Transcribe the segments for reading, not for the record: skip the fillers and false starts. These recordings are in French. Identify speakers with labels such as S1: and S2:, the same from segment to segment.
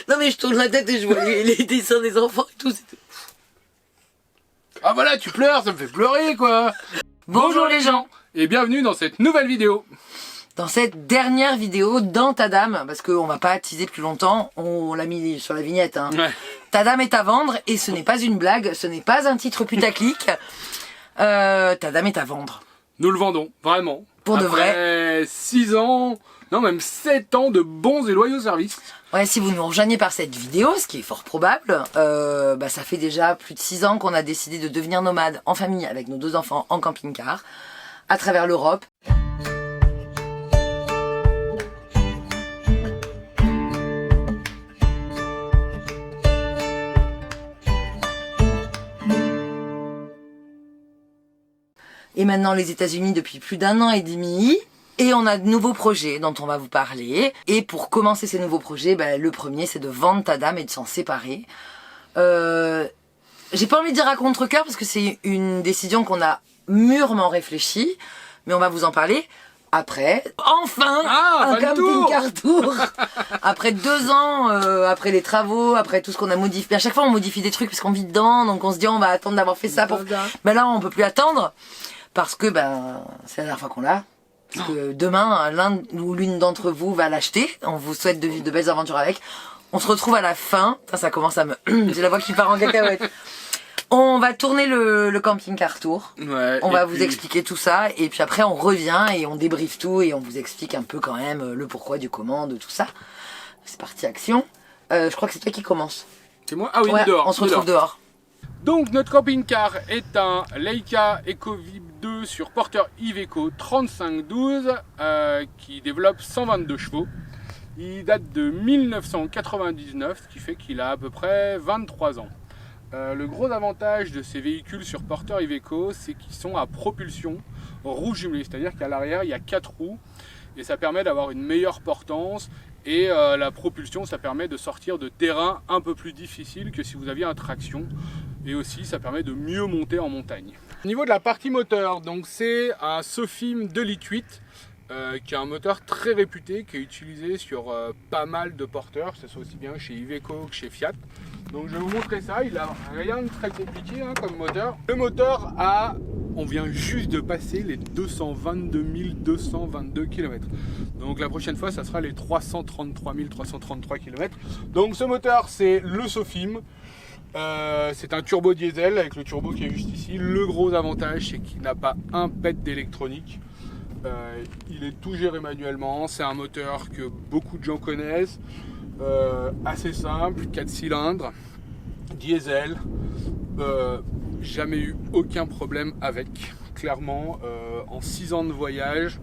S1: Non mais je tourne la tête et je vois les dessins des enfants et tout.
S2: Ah voilà, tu pleures, ça me fait pleurer quoi.
S1: Bonjour les gens.
S2: Et bienvenue dans cette nouvelle vidéo.
S1: Dans cette dernière vidéo dans Ta Dame, parce qu'on va pas teaser plus longtemps, on l'a mis sur la vignette. Hein.
S2: Ouais.
S1: Ta Dame est à vendre et ce n'est pas une blague, ce n'est pas un titre putaclic. Ta Dame est à vendre.
S2: Nous le vendons, vraiment.
S1: Pour de vrai.
S2: Après 6 ans, non même 7 ans de bons et loyaux services.
S1: Ouais, si vous nous rejoignez par cette vidéo, ce qui est fort probable, ça fait déjà plus de 6 ans qu'on a décidé de devenir nomades en famille avec nos 2 enfants en camping-car, à travers l'Europe. Et maintenant les États-Unis depuis plus d'1 an et demi. Et on a de nouveaux projets dont on va vous parler. Et pour commencer ces nouveaux projets, le premier c'est de vendre Ta Dame et de s'en séparer. J'ai pas envie de dire à contre-cœur parce que c'est une décision qu'on a mûrement réfléchie. Mais on va vous en parler après. Enfin un camping-car tour. Après 2 ans, après les travaux, après tout ce qu'on a modifié. À chaque fois on modifie des trucs parce qu'on vit dedans. Donc on se dit on va attendre d'avoir fait ça pour... là on peut plus attendre. Parce que c'est la dernière fois qu'on l'a. Parce que demain, l'un ou l'une d'entre vous va l'acheter. On vous souhaite de vivre de belles aventures avec. On se retrouve à la fin. Ça commence à me... J'ai la voix qui part en cacahuète. On va tourner le camping-car tour.
S2: Ouais,
S1: on va vous expliquer tout ça. Et puis après, on revient et on débriefe tout. Et on vous explique un peu quand même le pourquoi du comment, de tout ça. C'est parti, action. Je crois que c'est toi qui commence.
S2: C'est moi? Ah oui,
S1: ouais,
S2: dehors.
S1: On se retrouve dehors.
S2: Donc notre camping-car est un Leica EcoVib 2 sur porteur Iveco 3512 qui développe 122 chevaux. Il date de 1999, ce qui fait qu'il a à peu près 23 ans. Le gros avantage de ces véhicules sur porteur Iveco, c'est qu'ils sont à propulsion roue jumelée, c'est-à-dire qu'à l'arrière il y a 4 roues et ça permet d'avoir une meilleure portance. Et la propulsion, ça permet de sortir de terrains un peu plus difficiles que si vous aviez un traction. Et aussi, ça permet de mieux monter en montagne. Au niveau de la partie moteur, donc c'est un Sofim 2,8 litres qui est un moteur très réputé, qui est utilisé sur pas mal de porteurs, que ce soit aussi bien chez Iveco que chez Fiat. Donc je vais vous montrer ça, il a rien de très compliqué comme moteur. Le moteur a... On vient juste de passer les 222 222 km. Donc la prochaine fois, ça sera les 333 333 km. Donc ce moteur, c'est le Sofim. C'est un turbo diesel avec le turbo qui est juste ici. Le gros avantage, c'est qu'il n'a pas un pet d'électronique. Il est tout géré manuellement. C'est un moteur que beaucoup de gens connaissent. Assez simple, 4 cylindres, diesel. Jamais eu aucun problème avec. Clairement, en 6 ans de voyage,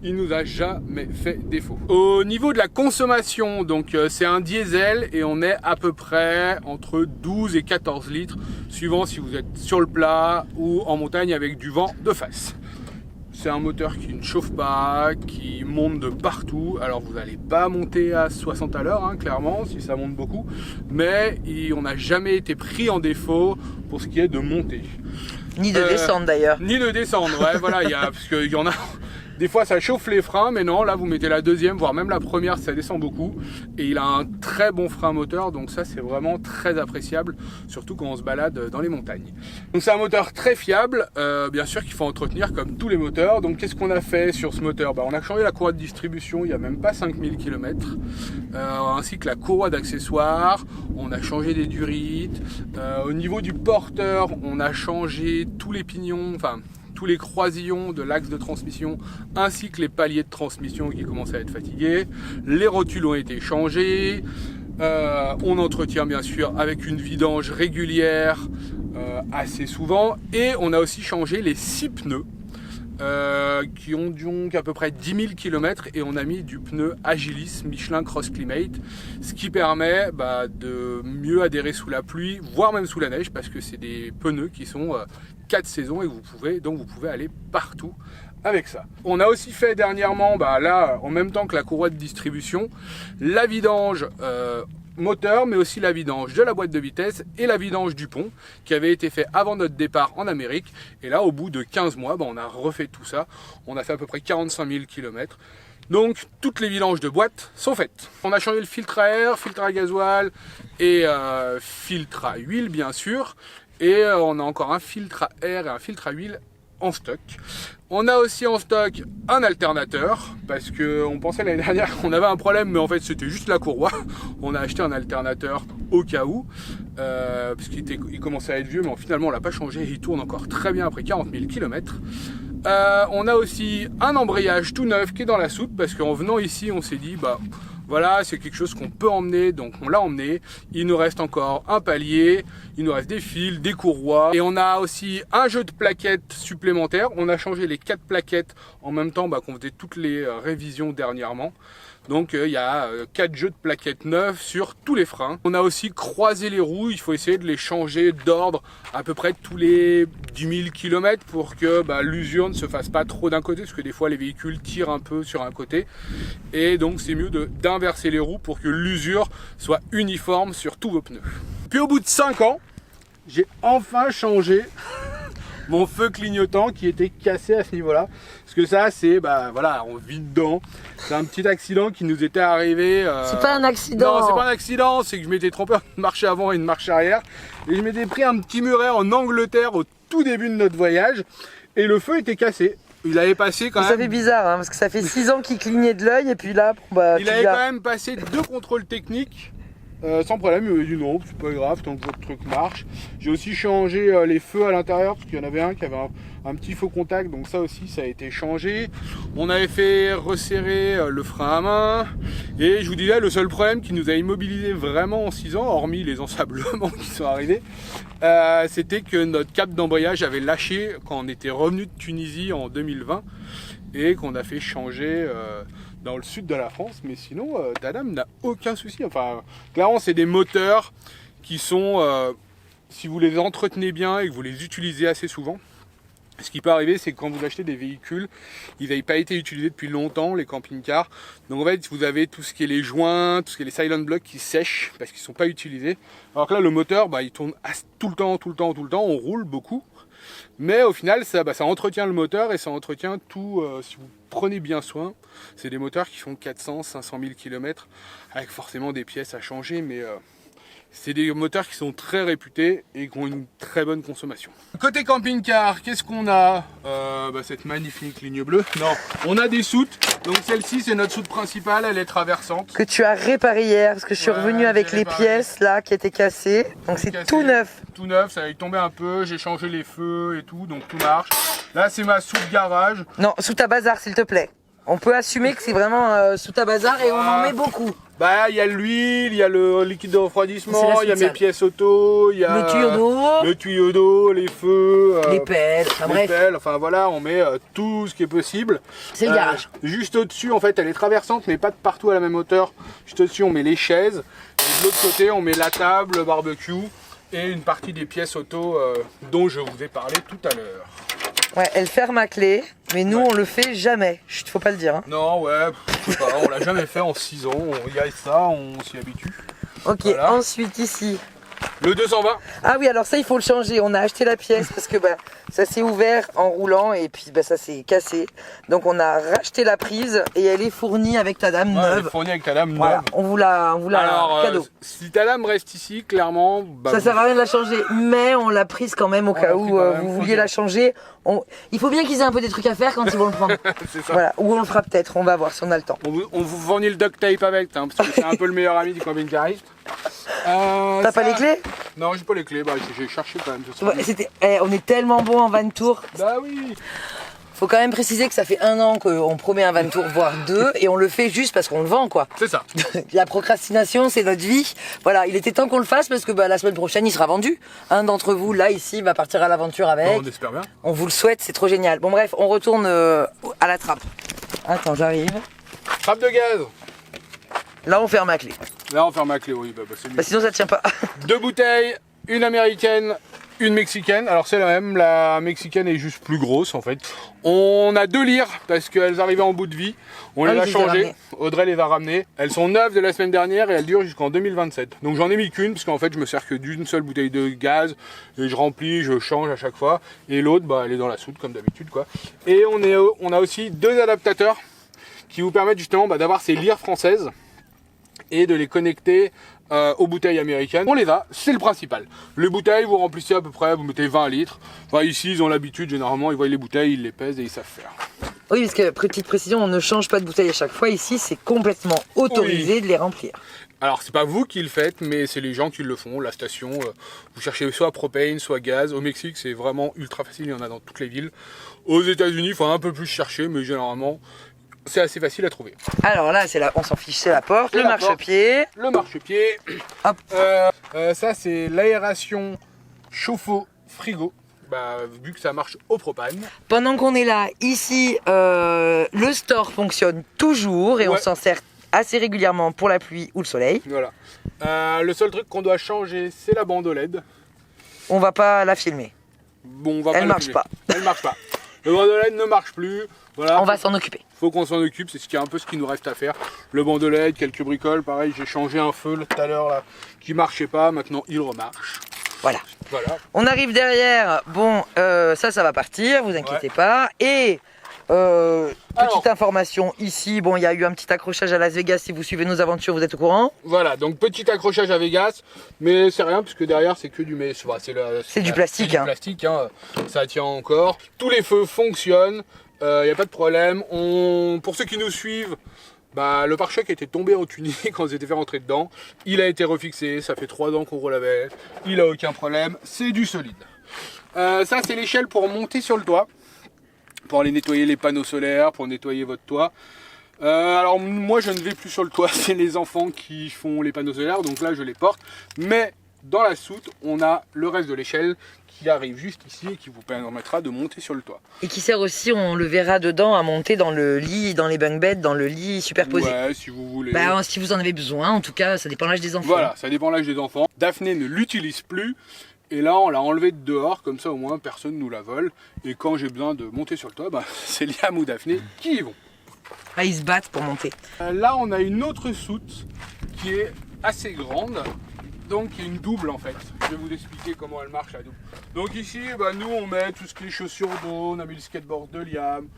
S2: il nous a jamais fait défaut. Au niveau de la consommation, donc c'est un diesel et on est à peu près entre 12 et 14 litres, suivant si vous êtes sur le plat ou en montagne avec du vent de face. C'est un moteur qui ne chauffe pas, qui monte de partout. Alors vous n'allez pas monter à 60 à l'heure, hein, clairement, si ça monte beaucoup. Mais on n'a jamais été pris en défaut pour ce qui est de monter.
S1: Ni de descendre d'ailleurs.
S2: Ni de descendre, ouais, voilà, parce qu'il y en a... Des fois ça chauffe les freins, mais non, là vous mettez la deuxième, voire même la première, ça descend beaucoup. Et il a un très bon frein moteur, donc ça c'est vraiment très appréciable, surtout quand on se balade dans les montagnes. Donc c'est un moteur très fiable, bien sûr qu'il faut entretenir comme tous les moteurs. Donc qu'est-ce qu'on a fait sur ce moteur? On a changé la courroie de distribution il n'y a même pas 5000 km, ainsi que la courroie d'accessoires, on a changé des durites. Au niveau du porteur, on a changé tous les pignons, enfin... tous les croisillons de l'axe de transmission ainsi que les paliers de transmission qui commençaient à être fatigués. Les rotules ont été changées. On entretient bien sûr avec une vidange régulière assez souvent. Et on a aussi changé les 6 pneus qui ont donc à peu près 10 000 km et on a mis du pneu Agilis Michelin Cross Climate, ce qui permet de mieux adhérer sous la pluie, voire même sous la neige, parce que c'est des pneus qui sont 4 saisons et donc vous pouvez aller partout avec ça. On a aussi fait dernièrement, là en même temps que la courroie de distribution, la vidange moteur, mais aussi la vidange de la boîte de vitesse et la vidange du pont qui avait été fait avant notre départ en Amérique. Et là, au bout de 15 mois, on a refait tout ça. On a fait à peu près 45 000 km. Donc toutes les vidanges de boîte sont faites. On a changé le filtre à air, filtre à gasoil et filtre à huile bien sûr. Et on a encore un filtre à air et un filtre à huile en stock. On a aussi en stock un alternateur parce qu'on pensait l'année dernière qu'on avait un problème, mais en fait c'était juste la courroie. On a acheté un alternateur au cas où parce qu'il commençait à être vieux, mais finalement on l'a pas changé et il tourne encore très bien après 40 000 km. On a aussi un embrayage tout neuf qui est dans la soute parce qu'en venant ici on s'est dit bah voilà, c'est quelque chose qu'on peut emmener, donc on l'a emmené. Il nous reste encore un palier, il nous reste des fils, des courroies. Et on a aussi un jeu de plaquettes supplémentaires. On a changé les 4 plaquettes en même temps qu'on faisait toutes les révisions dernièrement. Donc il y a 4 jeux de plaquettes neuves sur tous les freins. On a aussi croisé les roues, il faut essayer de les changer d'ordre à peu près tous les 10 000 km pour que l'usure ne se fasse pas trop d'un côté, parce que des fois les véhicules tirent un peu sur un côté. Et donc c'est mieux d'inverser les roues pour que l'usure soit uniforme sur tous vos pneus. Puis au bout de 5 ans, j'ai enfin changé mon feu clignotant qui était cassé à ce niveau-là. Parce que ça, c'est, voilà, on vit dedans. C'est un petit accident qui nous était arrivé.
S1: C'est pas un accident.
S2: Non, c'est pas un accident, c'est que je m'étais trompé en marche avant et une marche arrière. Et je m'étais pris un petit muret en Angleterre au tout début de notre voyage. Et le feu était cassé. Il avait passé quand même.
S1: Ça fait bizarre, hein, parce que ça fait 6 ans qu'il clignait de l'œil et puis là,
S2: il avait quand même passé 2 contrôles techniques. Sans problème, il m'a dit non, c'est pas grave tant que votre truc marche. J'ai aussi changé les feux à l'intérieur parce qu'il y en avait un qui avait un petit faux contact, donc ça aussi ça a été changé. On avait fait resserrer le frein à main et je vous disais le seul problème qui nous a immobilisé vraiment en 6 ans, hormis les ensablements qui sont arrivés, c'était que notre câble d'embrayage avait lâché quand on était revenu de Tunisie en 2020 et qu'on a fait changer dans le sud de la France, mais sinon Tandem n'a aucun souci. Enfin, clairement c'est des moteurs qui sont, si vous les entretenez bien et que vous les utilisez assez souvent, ce qui peut arriver c'est que quand vous achetez des véhicules, ils n'avaient pas été utilisés depuis longtemps, les camping-cars, donc en fait vous avez tout ce qui est les joints, tout ce qui est les silent blocks qui sèchent parce qu'ils ne sont pas utilisés, alors que là le moteur il tourne tout le temps, on roule beaucoup. Mais au final, ça entretient le moteur et ça entretient tout, si vous prenez bien soin. C'est des moteurs qui font 400, 500 000 km avec forcément des pièces à changer, mais c'est des moteurs qui sont très réputés et qui ont une très bonne consommation. Côté camping-car, qu'est-ce qu'on a cette magnifique ligne bleue. Non, on a des soutes. Donc celle-ci, c'est notre soute principale, elle est traversante.
S1: Que tu as réparé hier, parce que je suis revenu avec les pièces là qui étaient cassées. Donc c'est tout neuf.
S2: Tout neuf, ça a tombé un peu, j'ai changé les feux et tout, donc tout marche. Là, c'est ma soute garage.
S1: Non, sous ta bazar, s'il te plaît. On peut assumer que c'est vraiment sous ta bazar et on en met beaucoup.
S2: Il y a l'huile, il y a le liquide de refroidissement, il y a mes pièces auto, il y a le tuyau d'eau, les feux,
S1: les pelles,
S2: enfin voilà, on met tout ce qui est possible.
S1: C'est le garage.
S2: Juste au-dessus, en fait, elle est traversante, mais pas de partout à la même hauteur. Juste au-dessus, on met les chaises. Et de l'autre côté, on met la table, le barbecue et une partie des pièces auto dont je vous ai parlé tout à l'heure.
S1: Ouais, elle ferme à clé, mais nous on le fait jamais. Chut, faut pas le dire. Hein.
S2: Non, ouais, je sais pas, on l'a jamais fait en 6 ans. Il y a ça, on s'y habitue.
S1: Ok, voilà. Ensuite ici.
S2: Le 220.
S1: Ah oui, alors ça il faut le changer. On a acheté la pièce parce que ça s'est ouvert en roulant et puis ça s'est cassé. Donc on a racheté la prise et elle est fournie avec Tandem neuve.
S2: Elle est fournie avec Tandem
S1: voilà,
S2: neuve.
S1: On vous la cadeau.
S2: Si Tandem reste ici, clairement...
S1: ça sert à rien de la changer, mais on l'a prise quand même au cas où vous vouliez la changer. Il faut bien qu'ils aient un peu des trucs à faire quand ils vont le prendre.
S2: C'est ça.
S1: Voilà, ou on le fera peut-être, on va voir si on a le temps.
S2: On vous fournit le duct tape avec, parce que c'est un peu le meilleur ami du camping-cariste.
S1: T'as pas les clés?
S2: Non, j'ai pas les clés, j'ai cherché quand même.
S1: On est tellement bon en van tour.
S2: Bah oui.
S1: Faut quand même préciser que ça fait 1 an qu'on promet un van tour, voire 2, et on le fait juste parce qu'on le vend, quoi.
S2: C'est ça.
S1: La procrastination, c'est notre vie. Voilà, il était temps qu'on le fasse parce que la semaine prochaine, il sera vendu. Un d'entre vous, là, ici, va partir à l'aventure avec.
S2: On espère bien.
S1: On vous le souhaite, c'est trop génial. Bon, bref, on retourne à la trappe. Attends, j'arrive.
S2: Trappe de gaz.
S1: Là, on ferme à clé.
S2: Là, on ferme à clé, oui. C'est mieux.
S1: Sinon, ça tient pas.
S2: 2 bouteilles, une américaine, une mexicaine. Alors c'est la même, la mexicaine est juste plus grosse en fait. On a 2 lyres parce qu'elles arrivaient en bout de vie. On les a changées. Audrey les a ramenées. Elles sont neuves de la semaine dernière et elles durent jusqu'en 2027. Donc j'en ai mis qu'une parce qu'en fait je me sers que d'une seule bouteille de gaz et je remplis, je change à chaque fois. Et l'autre, elle est dans la soute comme d'habitude quoi. Et on a aussi 2 adaptateurs qui vous permettent justement d'avoir ces lyres françaises et de les connecter aux bouteilles américaines. On les a, c'est le principal. Les bouteilles, vous remplissez à peu près, vous mettez 20 litres. Enfin, ici, ils ont l'habitude, généralement, ils voient les bouteilles, ils les pèsent et ils savent faire.
S1: Oui, parce que, petite précision, on ne change pas de bouteille à chaque fois. Ici, c'est complètement autorisé de les remplir.
S2: Alors, c'est pas vous qui le faites, mais c'est les gens qui le font. La station, vous cherchez soit propane, soit gaz. Au Mexique, c'est vraiment ultra facile, il y en a dans toutes les villes. Aux États-Unis, il faut un peu plus chercher, mais généralement, c'est assez facile à trouver.
S1: Alors là, on s'en fiche, c'est la porte, le marchepied.
S2: Le marchepied.
S1: Hop.
S2: Ça, c'est l'aération chauffe-eau-frigo. Bah, vu que ça marche au propane.
S1: Pendant qu'on est là, ici, le store fonctionne toujours et on s'en sert assez régulièrement pour la pluie ou le soleil.
S2: Voilà. Le seul truc qu'on doit changer, c'est la bande OLED.
S1: On va pas la filmer.
S2: Bon,
S1: Elle marche pas.
S2: Elle marche pas. Le bande OLED ne marche plus. Voilà,
S1: on va s'en occuper.
S2: Faut qu'on s'en occupe, c'est un peu ce qui nous reste à faire. Le bande OLED, quelques bricoles, pareil, j'ai changé un feu tout à l'heure là qui marchait pas, maintenant il remarche.
S1: Voilà. On arrive derrière, bon, ça va partir, vous inquiétez pas. Et petite information ici, bon, il y a eu un petit accrochage à Las Vegas, si vous suivez nos aventures, vous êtes au courant.
S2: Voilà, donc petit accrochage à Vegas, mais c'est rien puisque derrière c'est que du
S1: c'est du plastique.
S2: Hein. Ça tient encore. Tous les feux fonctionnent, il n'y a pas de problème. Pour ceux qui nous suivent, bah, le pare-choc était tombé en tunnel quand on s'était fait rentrer dedans. Il a été refixé, ça fait 3 ans qu'on roule avec. Il a aucun problème, c'est du solide. Ça c'est l'échelle pour monter sur le toit. Pour aller nettoyer les panneaux solaires, pour nettoyer votre toit. Alors moi je ne vais plus sur le toit, c'est les enfants qui font les panneaux solaires, donc là je les porte. Mais dans la soute, on a le reste de l'échelle qui arrive juste ici et qui vous permettra de monter sur le toit.
S1: Et qui sert aussi, on le verra dedans, à monter dans le lit, dans les bunk beds, dans le lit superposé.
S2: Ouais, si vous voulez.
S1: Bah, si vous en avez besoin, en tout cas, ça dépend de l'âge des enfants.
S2: Voilà, ça dépend de l'âge des enfants. Daphné ne l'utilise plus. Et là, on l'a enlevé de dehors, comme ça au moins personne ne nous la vole. Et quand j'ai besoin de monter sur le toit, bah, c'est Liam ou Daphné qui y vont.
S1: Ah, ils se battent pour monter.
S2: Là, on a une autre soute qui est assez grande. Donc, il y a une double en fait. Je vais vous expliquer comment elle marche la double. Donc ici, bah, nous, on met tout ce qui est chaussures d'eau, on a mis le skateboard de Liam.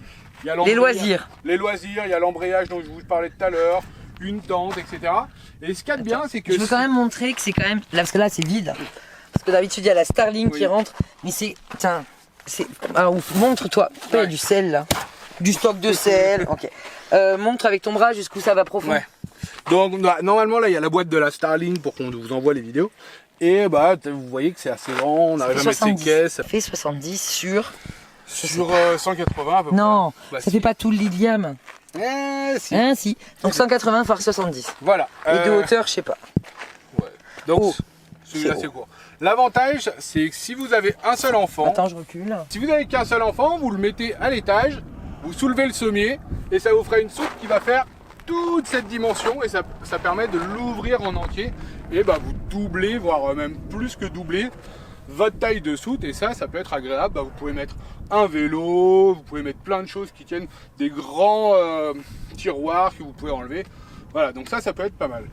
S2: Il y a
S1: les loisirs.
S2: Les loisirs, il y a l'embrayage dont je vous parlais tout à l'heure, une tente, etc. Et ce qu'il y a de bien, c'est que...
S1: Je veux quand même montrer que c'est quand même... Là, parce que là, c'est vide. Parce que d'habitude, il y a la Starlink qui rentre. Mais c'est... Tiens, c'est... Alors, montre-toi. Il y a du sel, là. Du stock de sel. Ok. Montre avec ton bras jusqu'où ça va profond. Ouais.
S2: Donc, normalement, là, il y a la boîte de la Starlink pour qu'on vous envoie les vidéos. Et bah, vous voyez que c'est assez grand. On arrive à mettre ses caisses.
S1: Ça fait 70 sur
S2: 180 à peu près.
S1: Non, ça fait pas tout le lit de Liam.
S2: Si.
S1: Si. Donc 180 par 70.
S2: Voilà.
S1: Et de hauteur, je sais pas.
S2: Ouais. Donc, celui-là, c'est court. L'avantage, c'est que si vous avez un seul enfant...
S1: Attends, je recule.
S2: Si vous n'avez qu'un seul enfant, vous le mettez à l'étage, vous soulevez le sommier, et ça vous fera une soute qui va faire toute cette dimension, et ça permet de l'ouvrir en entier, et bah, vous doublez, voire même plus que doubler, votre taille de soute, et ça peut être agréable. Bah, vous pouvez mettre un vélo, vous pouvez mettre plein de choses qui tiennent, des grands tiroirs que vous pouvez enlever. Voilà, donc ça peut être pas mal.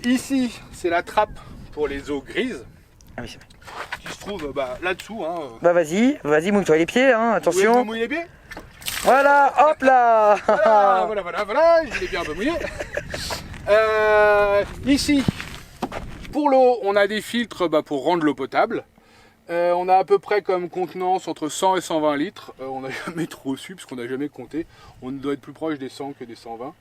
S2: Ici, c'est la trappe pour les eaux grises.
S1: Ah oui, c'est vrai.
S2: Qui se trouve là-dessous. Hein.
S1: Bah vas-y, mouille-toi les pieds, hein, attention.
S2: Vous mouillez les pieds.
S1: Voilà, hop là.
S2: Voilà, je l'ai bien un peu mouillé. Ici, pour l'eau, on a des filtres pour rendre l'eau potable. On a à peu près comme contenance entre 100 et 120 litres. On n'a jamais trop su, parce qu'on n'a jamais compté. On doit être plus proche des 100 que des 120.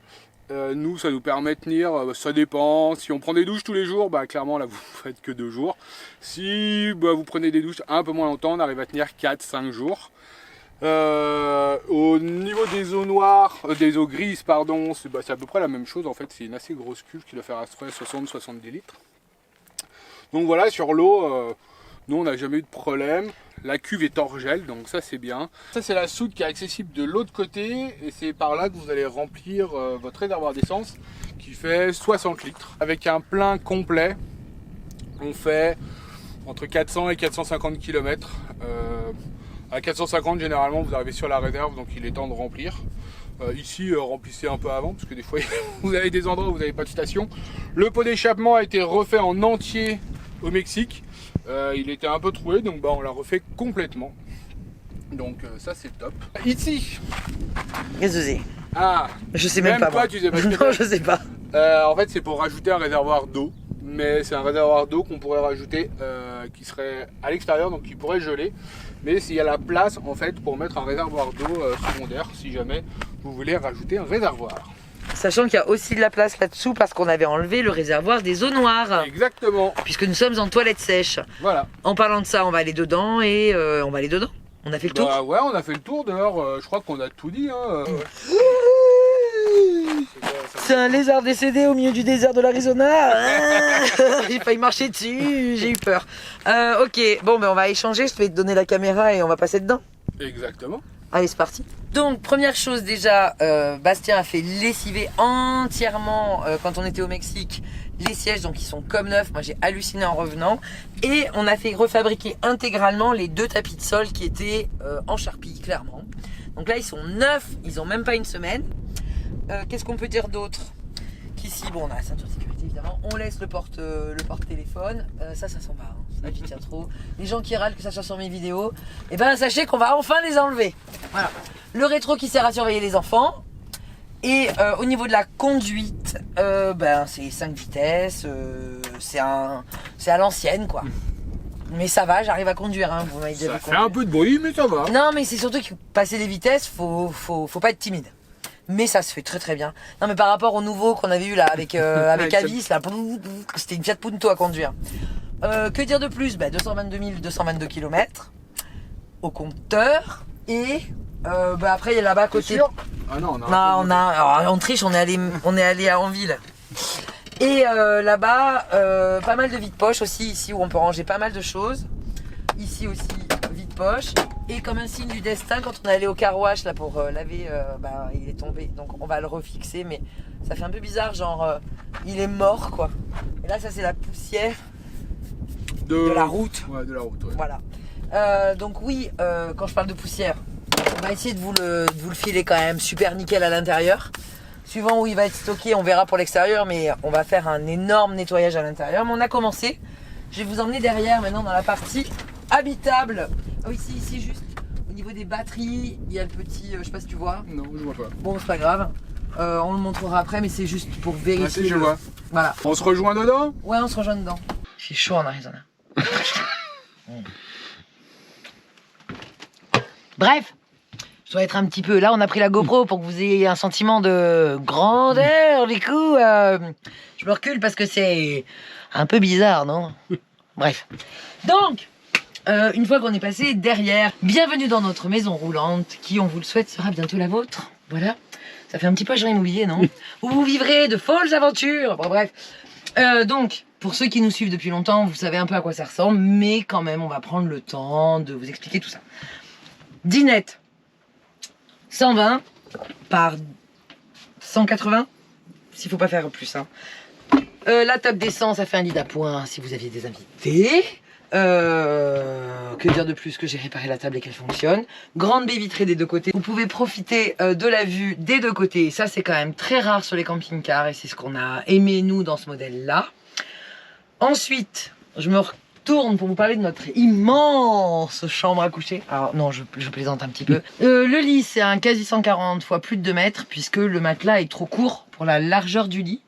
S2: Nous, ça nous permet de tenir, ça dépend. Si on prend des douches tous les jours, clairement, là, vous ne faites que 2 jours. Si vous prenez des douches un peu moins longtemps, on arrive à tenir 4-5 jours. Au niveau des eaux noires, des eaux grises, pardon, c'est à peu près la même chose. En fait, c'est une assez grosse cuve qui doit faire à peu près 60-70 litres. Donc voilà, sur l'eau, nous, on n'a jamais eu de problème. La cuve est hors gel, donc ça c'est bien. Ça c'est la soute qui est accessible de l'autre côté, et c'est par là que vous allez remplir votre réservoir d'essence qui fait 60 litres. Avec un plein complet, on fait entre 400 et 450 km. À 450 généralement vous arrivez sur la réserve, donc il est temps de remplir. Ici remplissez un peu avant, parce que des fois vous avez des endroits où vous n'avez pas de station. Le pot d'échappement a été refait en entier au Mexique. Il était un peu troué, donc on l'a refait complètement. Donc ça c'est top. Ici, Ah,
S1: je sais même pas. Moi.
S2: Tu sais pas
S1: non, je sais pas.
S2: En fait, c'est pour rajouter un réservoir d'eau. Mais c'est un réservoir d'eau qu'on pourrait rajouter qui serait à l'extérieur, donc qui pourrait geler. Mais s'il y a la place en fait pour mettre un réservoir d'eau secondaire, si jamais vous voulez rajouter un réservoir.
S1: Sachant qu'il y a aussi de la place là-dessous parce qu'on avait enlevé le réservoir des eaux noires.
S2: Exactement.
S1: Puisque nous sommes en toilette sèche.
S2: Voilà.
S1: En parlant de ça, on va aller dedans et on va aller dedans. On a fait le tour.
S2: Ouais, on a fait le tour dehors. Je crois qu'on a tout dit. Hein.
S1: C'est un lézard décédé au milieu du désert de l'Arizona. J'ai failli marcher dessus, j'ai eu peur. Ok, bon, ben on va échanger. Je vais te donner la caméra et on va passer dedans.
S2: Exactement.
S1: Allez, c'est parti. Donc, première chose déjà, Bastien a fait lessiver entièrement, quand on était au Mexique, les sièges, donc ils sont comme neufs. Moi, j'ai halluciné en revenant. Et on a fait refabriquer intégralement les 2 tapis de sol qui étaient en charpie, clairement. Donc là, ils sont neufs, ils ont même pas une semaine. Qu'est-ce qu'on peut dire d'autre? Qu'ici, bon, on a la ceinture de sécurité évidemment. On laisse le porte-téléphone. Ça s'en va. Hein. Ça, j'y tiens trop. Les gens qui râlent que ça soit sur mes vidéos, et ben sachez qu'on va enfin les enlever. Voilà. Le rétro qui sert à surveiller les enfants. Et au niveau de la conduite, c'est 5 vitesses. C'est à l'ancienne, quoi. Mais ça va, j'arrive à conduire. Hein, vous m'avez déjà vu conduire.
S2: Ça fait un peu de bruit, mais ça va.
S1: Non, mais c'est surtout que passer les vitesses, faut pas être timide. Mais ça se fait très très bien. Non, mais par rapport au nouveau qu'on avait eu là avec Avis, là, c'était une Fiat Punto à conduire. Que dire de plus? 222 222 km au compteur. Et après il y a là-bas à côté.
S2: Ah non,
S1: on triche, on est allé à Anville. Et là-bas, pas mal de vide-poche aussi ici où on peut ranger pas mal de choses. Ici aussi vide-poche. Et comme un signe du destin, quand on est allé au car wash là pour laver, il est tombé. Donc on va le refixer, mais ça fait un peu bizarre, genre il est mort quoi. Et là ça c'est la poussière de la route.
S2: Ouais, de la route. Ouais.
S1: Voilà. Donc oui, quand je parle de poussière, on va essayer de vous le filer quand même super nickel à l'intérieur. Suivant où il va être stocké, on verra pour l'extérieur, mais on va faire un énorme nettoyage à l'intérieur. Mais on a commencé. Je vais vous emmener derrière maintenant dans la partie habitable. Ah oui, ici juste au niveau des batteries, il y a le petit, je sais pas si tu vois.
S2: Non, je vois pas.
S1: Bon, c'est pas grave. On le montrera après, mais c'est juste pour vérifier.
S2: Ah, si, je vois.
S1: Voilà.
S2: On se rejoint dedans?
S1: Ouais, on se rejoint dedans. Il fait chaud en Arizona. Bref, je dois être un petit peu. Là, on a pris la GoPro pour que vous ayez un sentiment de grandeur. Du coup, je me recule parce que c'est un peu bizarre, non? Bref. Donc, une fois qu'on est passé derrière, bienvenue dans notre maison roulante qui, on vous le souhaite, sera bientôt la vôtre. Voilà. Ça fait un petit peu agent immobilier, non? Où vous vivrez de folles aventures. Bon, bref. Donc, pour ceux qui nous suivent depuis longtemps, vous savez un peu à quoi ça ressemble, mais quand même, on va prendre le temps de vous expliquer tout ça. Dinette, 120 par 180, s'il faut pas faire plus. Hein. La table d'essence, ça fait un lit d'appoint si vous aviez des invités. Que dire de plus que j'ai réparé la table et qu'elle fonctionne. Grande baie vitrée des deux côtés. Vous pouvez profiter de la vue des deux côtés. Ça, c'est quand même très rare sur les camping-cars et c'est ce qu'on a aimé, nous, dans ce modèle-là. Ensuite, je me retourne pour vous parler de notre immense chambre à coucher. Alors, non, je plaisante un petit peu. Le lit, c'est un quasi 140 fois plus de 2 mètres puisque le matelas est trop court pour la largeur du lit.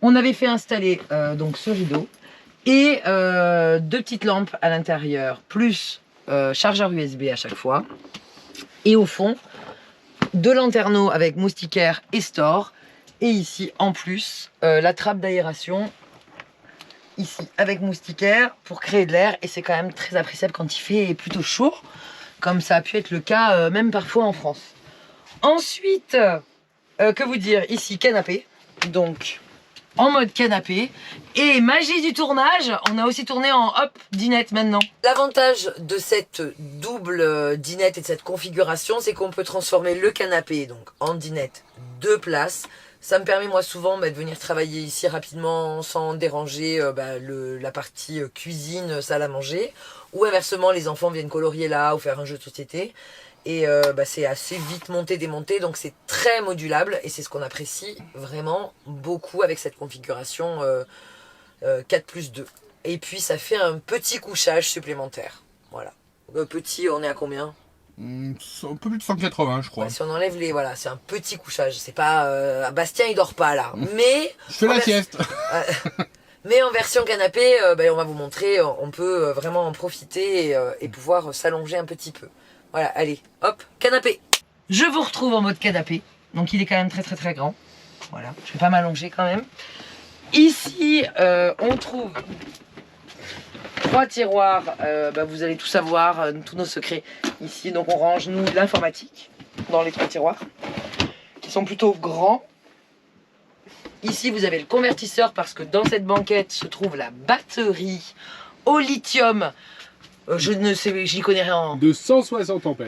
S1: On avait fait installer donc ce rideau. Et 2 petites lampes à l'intérieur, plus chargeur USB à chaque fois. Et au fond, 2 lanterneaux avec moustiquaire et store. Et ici, en plus, la trappe d'aération, ici, avec moustiquaire, pour créer de l'air. Et c'est quand même très appréciable quand il fait plutôt chaud, comme ça a pu être le cas même parfois en France. Ensuite, que vous dire, ici, canapé. Donc, en mode canapé. Et magie du tournage, on a aussi tourné en dinette maintenant. L'avantage de cette double dinette et de cette configuration, c'est qu'on peut transformer le canapé donc en dinette 2 places. Ça me permet moi souvent de venir travailler ici rapidement sans déranger la partie cuisine, salle à manger. Ou inversement, les enfants viennent colorier là ou faire un jeu de société. Et c'est assez vite monté, démonté, donc c'est très modulable et c'est ce qu'on apprécie vraiment beaucoup avec cette configuration 4+2. Et puis ça fait un petit couchage supplémentaire. Voilà. Petit, on est à combien?
S2: Un peu plus de 180 je crois.
S1: Ouais, si on enlève les... Voilà, c'est un petit couchage. C'est pas... Bastien il dort pas là. Mais...
S2: Je fais la sieste.
S1: Mais en version canapé, on va vous montrer, on peut vraiment en profiter et pouvoir s'allonger un petit peu. Voilà, allez, hop, canapé. Je vous retrouve en mode canapé. Donc il est quand même très très très grand. Voilà, je vais pas m'allonger quand même. Ici, on trouve 3 tiroirs. Vous allez tout savoir, tous nos secrets ici. Donc on range, nous, l'informatique dans les 3 tiroirs, qui sont plutôt grands. Ici, vous avez le convertisseur parce que dans cette banquette se trouve la batterie au lithium. Je ne sais, j'y connais rien.
S2: De 160 ampères.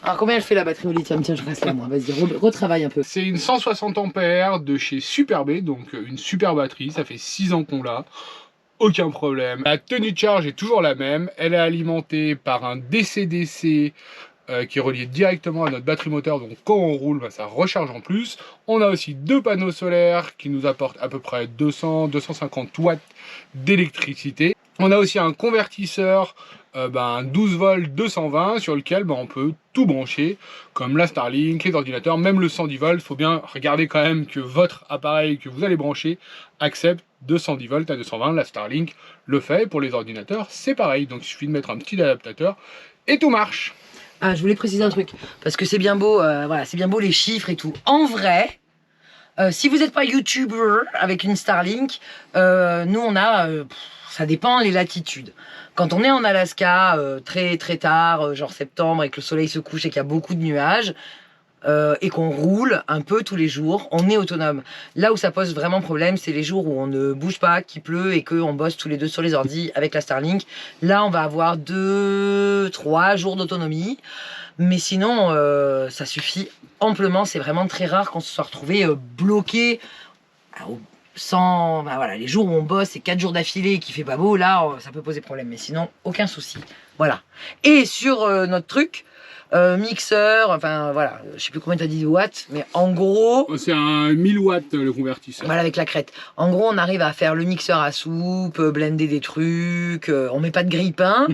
S1: Alors combien elle fait la batterie au lithium? Tiens, je reste là moi, vas-y, retravaille un peu.
S2: C'est une 160 ampères de chez Super B, donc une super batterie, ça fait 6 ans qu'on l'a. Aucun problème. La tenue de charge est toujours la même, elle est alimentée par un DC-DC qui est relié directement à notre batterie moteur, donc quand on roule, ça recharge en plus. On a aussi 2 panneaux solaires qui nous apportent à peu près 200-250 watts d'électricité. On a aussi un convertisseur, un 12 volts 220 sur lequel on peut tout brancher, comme la Starlink, les ordinateurs, même le 110 volts. Il faut bien regarder quand même que votre appareil que vous allez brancher accepte de 110 volts à 220. La Starlink le fait, pour les ordinateurs c'est pareil, donc il suffit de mettre un petit adaptateur et tout marche.
S1: Ah, je voulais préciser un truc, parce que c'est bien beau, voilà, c'est bien beau les chiffres et tout. En vrai, si vous n'êtes pas YouTuber avec une Starlink, nous on a, ça dépend les latitudes. Quand on est en Alaska, très très tard, genre septembre, et que le soleil se couche et qu'il y a beaucoup de nuages, et qu'on roule un peu tous les jours, on est autonome. Là où ça pose vraiment problème, c'est les jours où on ne bouge pas, qu'il pleut et qu'on bosse tous les deux sur les ordis avec la Starlink. Là, on va avoir 2-3 jours d'autonomie. Mais sinon, ça suffit amplement. C'est vraiment très rare qu'on se soit retrouvé bloqué sans... voilà, les jours où on bosse, c'est 4 jours d'affilée et qu'il fait pas beau, là, ça peut poser problème. Mais sinon, aucun souci. Voilà. Et sur notre truc... mixeur, enfin voilà, je sais plus combien t'as dit de watts, mais en gros...
S2: C'est un 1000 watts le convertisseur.
S1: Voilà, avec la crête. En gros, on arrive à faire le mixeur à soupe, blender des trucs, on met pas de grille-pain,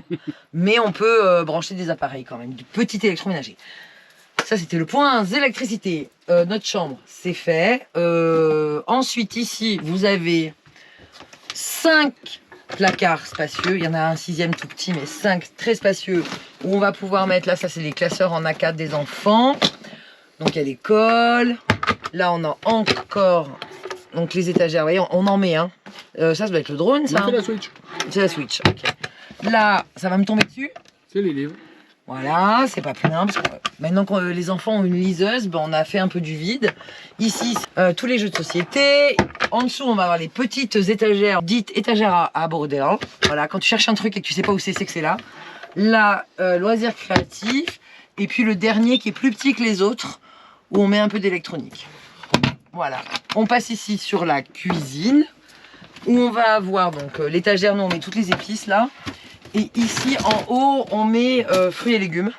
S1: mais on peut brancher des appareils quand même, du petit électroménager. Ça, c'était le point électricité. Notre chambre, c'est fait. Ensuite, ici, vous avez 5... placards spacieux, il y en a un 6e tout petit, mais 5 très spacieux, où on va pouvoir mettre, là ça c'est les classeurs en A4 des enfants, donc il y a des cols, là on a encore, donc les étagères, vous voyez, on en met, hein. Ça doit être le drone, ça.
S2: C'est la Switch.
S1: C'est la Switch, ok. Là, ça va me tomber dessus.
S2: C'est les livres.
S1: Voilà, c'est pas plein, parce que maintenant que les enfants ont une liseuse, on a fait un peu du vide. Ici, tous les jeux de société. En dessous, on va avoir les petites étagères, dites étagères à bordel. Voilà, quand tu cherches un truc et que tu sais pas où c'est que c'est là. Là, loisirs créatifs. Et puis le dernier qui est plus petit que les autres, où on met un peu d'électronique. Voilà. On passe ici sur la cuisine, où on va avoir donc l'étagère, nous on met toutes les épices là. Et ici en haut on met fruits et légumes.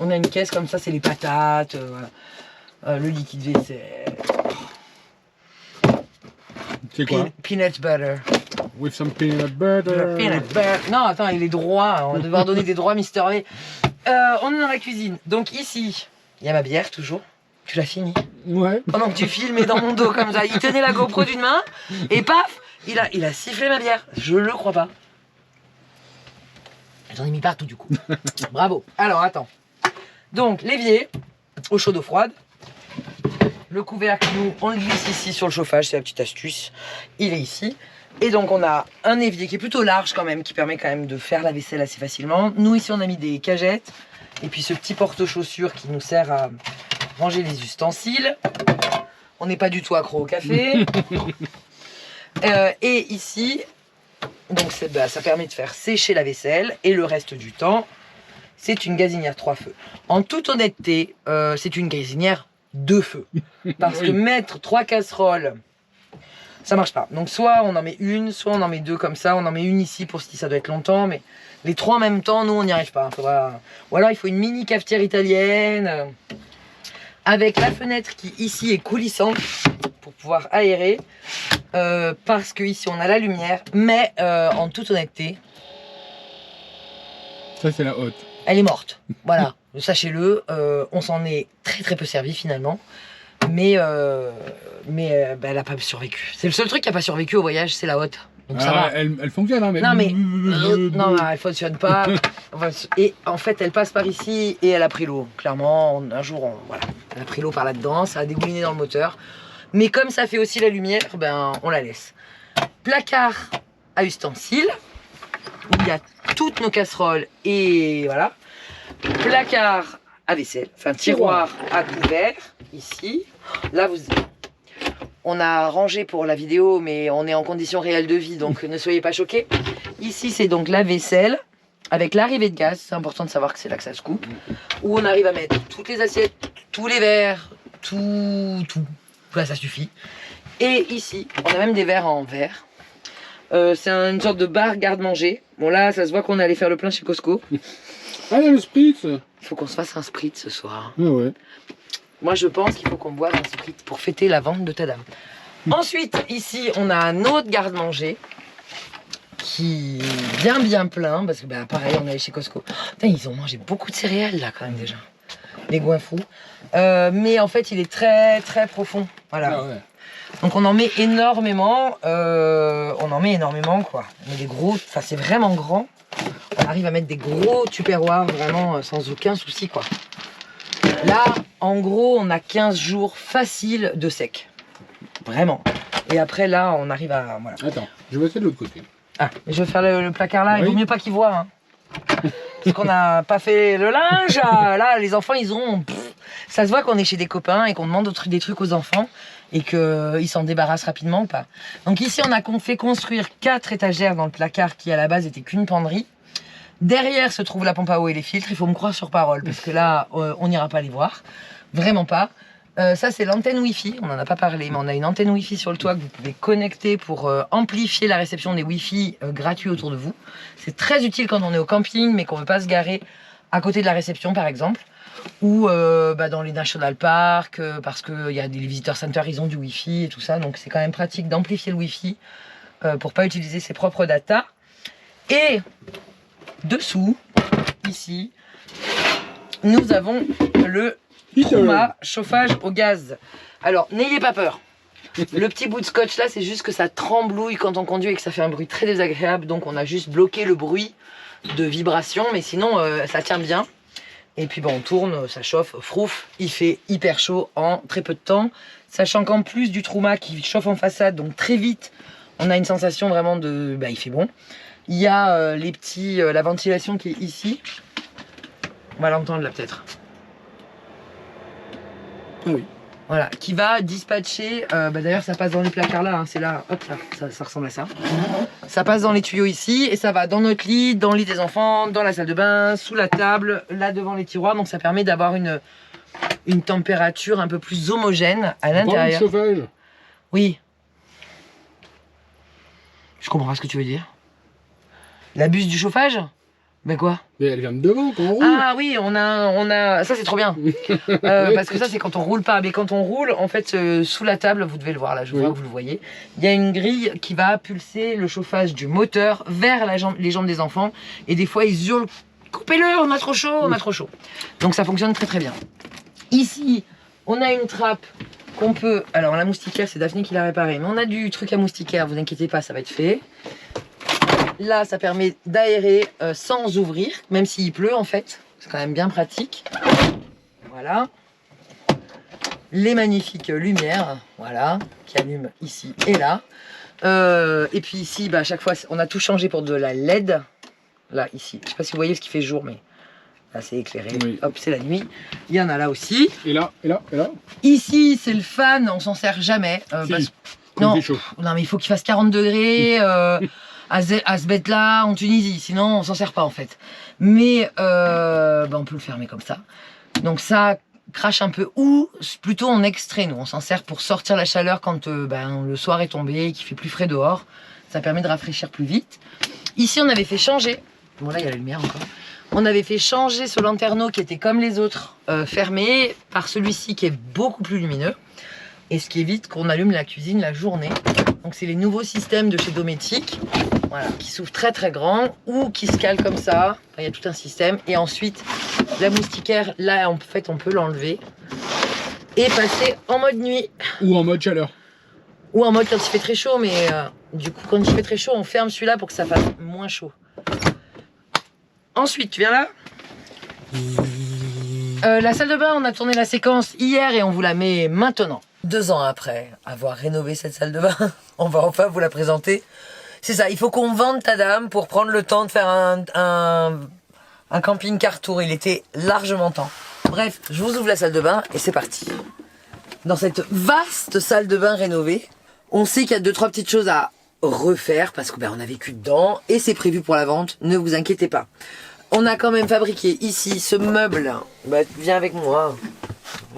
S1: On a une caisse comme ça, c'est les patates, le liquide vaisselle.
S2: C'est quoi?
S1: Peanut butter.
S2: With some peanut butter.
S1: Peanut butter. Non, attends, il est droit. On va devoir donner des droits, Mister V. On est dans la cuisine. Donc ici, il y a ma bière toujours. Tu l'as fini?
S2: Ouais.
S1: Pendant que tu filmais dans mon dos comme ça. Il tenait la GoPro d'une main et paf, il a sifflé ma bière. Je le crois pas. J'en ai mis partout du coup. Bravo. Alors attends. Donc l'évier, eau chaude, eau froide. Le couvercle, nous, on le glisse ici sur le chauffage, c'est la petite astuce. Il est ici. Et donc on a un évier qui est plutôt large quand même, qui permet quand même de faire la vaisselle assez facilement. Nous ici on a mis des cagettes. Et puis ce petit porte-chaussures qui nous sert à ranger les ustensiles. On n'est pas du tout accro au café. Et ici, donc ça permet de faire sécher la vaisselle. Et le reste du temps, c'est une gazinière 3 feux. En toute honnêteté, c'est une gazinière 2 feux. Parce que mettre 3 casseroles, ça marche pas. Donc soit on en met une, soit on en met 2 comme ça. On en met une ici pour si ça doit être longtemps. Mais les 3 en même temps, nous on n'y arrive pas. Ou alors il faut une mini cafetière italienne. Avec la fenêtre qui ici est coulissante pour pouvoir aérer. Parce que ici on a la lumière. Mais en toute honnêteté,
S2: ça c'est la haute.
S1: elle est morte. Voilà. sachez-le, on s'en est très peu servi finalement. Mais elle n'a pas survécu. C'est le seul truc qui n'a pas survécu au voyage, c'est la hotte. Donc ça va.
S2: Elle fonctionne, hein, mais...
S1: Non, elle fonctionne pas. Et en fait, elle passe par ici et elle a pris l'eau. Clairement, un jour, voilà, elle a pris l'eau par là-dedans, ça a dégouliné dans le moteur. Mais comme ça fait aussi la lumière, ben, on la laisse. Placard à ustensiles, où il y a toutes nos casseroles et voilà. Placard à vaisselle, enfin tiroir à couvert, ici. Là, on a rangé pour la vidéo, mais on est en condition réelle de vie, donc ne soyez pas choqués. Ici, c'est donc la vaisselle, avec l'arrivée de gaz, c'est important de savoir que c'est là que ça se coupe, où on arrive à mettre toutes les assiettes, tous les verres, tout. Là, ça suffit. Et ici, on a même des verres en verre. C'est une sorte de bar garde-manger. Bon, là, ça se voit qu'on est allé faire le plein chez Costco.
S2: Ah, il y a le spritz.
S1: Il faut qu'on se fasse un spritz ce soir.
S2: Ah ouais.
S1: Moi, je pense qu'il faut qu'on boive un spritz pour fêter la vente de ta dame. Ensuite, ici, on a un autre garde-manger qui est bien plein, parce que bah, pareil, on est allé chez Costco. Putain, ils ont mangé beaucoup de céréales là quand même déjà. Les goinfous. Mais en fait, il est très profond. Voilà.
S2: Ah ouais.
S1: Donc on en met énormément. Quoi. On met des gros, enfin c'est vraiment grand. On arrive à mettre des gros tupperwares vraiment sans aucun souci quoi. Là, en gros, on a 15 jours faciles de sec. Vraiment. Et après là, on arrive à... Voilà.
S2: Attends, je vais essayer de l'autre côté.
S1: Ah, mais je vais faire le placard là, oui. Il vaut mieux pas qu'ils voient. Hein. Parce qu'on n'a pas fait le linge. Là, les enfants, ils ont... ça se voit qu'on est chez des copains et qu'on demande des trucs aux enfants et qu'ils s'en débarrassent rapidement ou pas. Donc ici, on a fait construire 4 étagères dans le placard qui, à la base, était qu'une penderie. Derrière se trouve la pompe à eau et les filtres. Il faut me croire sur parole parce que là, on n'ira pas les voir. Vraiment pas. Ça, c'est l'antenne Wi-Fi. On n'en a pas parlé, mais on a une antenne Wi-Fi sur le toit que vous pouvez connecter pour amplifier la réception des Wi-Fi gratuits autour de vous. C'est très utile quand on est au camping, mais qu'on ne veut pas se garer à côté de la réception, par exemple. Ou dans les National Park, parce que y a les Visitor Center, ils ont du Wi-Fi et tout ça. Donc, c'est quand même pratique d'amplifier le Wi-Fi pour ne pas utiliser ses propres datas. Et dessous, ici, nous avons le Truma chauffage au gaz. Alors, n'ayez pas peur. Le petit bout de scotch là, c'est juste que ça tremblouille quand on conduit et que ça fait un bruit très désagréable. Donc, on a juste bloqué le bruit de vibration. Mais sinon, ça tient bien. Et puis, on tourne, ça chauffe, frouf. Il fait hyper chaud en très peu de temps. Sachant qu'en plus du Truma qui chauffe en façade, donc très vite, on a une sensation vraiment de... il fait bon. Il y a la ventilation qui est ici. On va l'entendre là peut-être.
S2: Ah oui.
S1: Voilà, qui va dispatcher, d'ailleurs ça passe dans les placards là, hein, c'est là, hop là, ça ressemble à ça. Ça passe dans les tuyaux ici et ça va dans notre lit, dans le lit des enfants, dans la salle de bain, sous la table, là devant les tiroirs. Donc ça permet d'avoir une température un peu plus homogène à l'intérieur.
S2: Bon, le chauffage.
S1: Oui. Je comprends pas ce que tu veux dire. La buse du chauffage? Ben quoi?
S2: Mais elle vient de devant quand on roule.
S1: Ah oui, on a... Ça c'est trop bien. Parce que ça c'est quand on roule pas. Mais quand on roule, en fait, sous la table, vous devez le voir là, je vois que vous le voyez. Il y a une grille qui va pulser le chauffage du moteur vers les jambes des enfants. Et des fois ils hurlent, coupez-le, on a trop chaud, on a trop chaud. Donc ça fonctionne très bien. Ici, on a une trappe qu'on peut... Alors la moustiquaire, c'est Daphné qui l'a réparée. Mais on a du truc à moustiquaire, vous inquiétez pas, ça va être fait. Là, ça permet d'aérer sans ouvrir, même s'il pleut en fait. C'est quand même bien pratique. Voilà. Les magnifiques lumières, voilà, qui allument ici et là. Et puis ici, à chaque fois, on a tout changé pour de la LED. Là, ici. Je sais pas si vous voyez ce qui fait jour, mais là, c'est éclairé. Oui. Hop, c'est la nuit. Il y en a là aussi.
S2: Et là, et là, et là.
S1: Ici, c'est le fan, on s'en sert jamais. Non, mais il faut qu'il fasse 40 degrés. À se mettre là en Tunisie, sinon on s'en sert pas en fait. Mais on peut le fermer comme ça. Donc ça crache un peu, ou plutôt on extrait, nous on s'en sert pour sortir la chaleur quand le soir est tombé et qu'il fait plus frais dehors. Ça permet de rafraîchir plus vite. Ici on avait fait changer, bon là il y a la lumière encore. On avait fait changer ce lanterneau qui était comme les autres fermé par celui-ci qui est beaucoup plus lumineux. Et ce qui évite qu'on allume la cuisine la journée. Donc c'est les nouveaux systèmes de chez Dometic. voilà, qui s'ouvre très très grand ou qui se cale comme ça. Enfin, il y a tout un système. Et ensuite, la moustiquaire, là, en fait, on peut l'enlever et passer en mode nuit.
S2: Ou en mode chaleur.
S1: Ou en mode quand il fait très chaud, mais du coup, quand il fait très chaud, on ferme celui-là pour que ça fasse moins chaud. Ensuite, tu viens là. La salle de bain, on a tourné la séquence hier et on vous la met maintenant. 2 ans après avoir rénové cette salle de bain, on va enfin vous la présenter. C'est ça, il faut qu'on vende ta dame pour prendre le temps de faire un camping-car tour. Il était largement temps. Bref, je vous ouvre la salle de bain et c'est parti. Dans cette vaste salle de bain rénovée, on sait qu'il y a 2-3 petites choses à refaire parce que on a vécu dedans et c'est prévu pour la vente, ne vous inquiétez pas. On a quand même fabriqué ici ce meuble. Viens avec moi.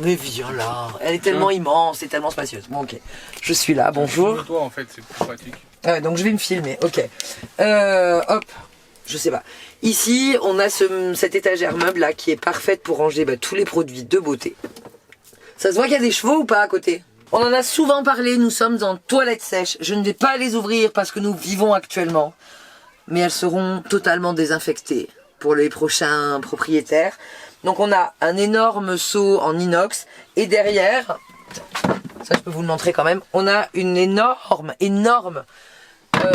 S1: Mais viens là. Elle est tellement immense et tellement spacieuse. Bon, ok. Je suis là, bonjour.
S2: Toi, en fait, c'est plus pratique.
S1: Donc je vais me filmer, ok. Hop, je sais pas. Ici, on a cette étagère meuble là qui est parfaite pour ranger tous les produits de beauté. Ça se voit qu'il y a des chevaux ou pas à côté? On en a souvent parlé, nous sommes en toilette sèche. Je ne vais pas les ouvrir parce que nous vivons actuellement. Mais elles seront totalement désinfectées pour les prochains propriétaires. Donc on a un énorme seau en inox. Et derrière, ça je peux vous le montrer quand même, on a une énorme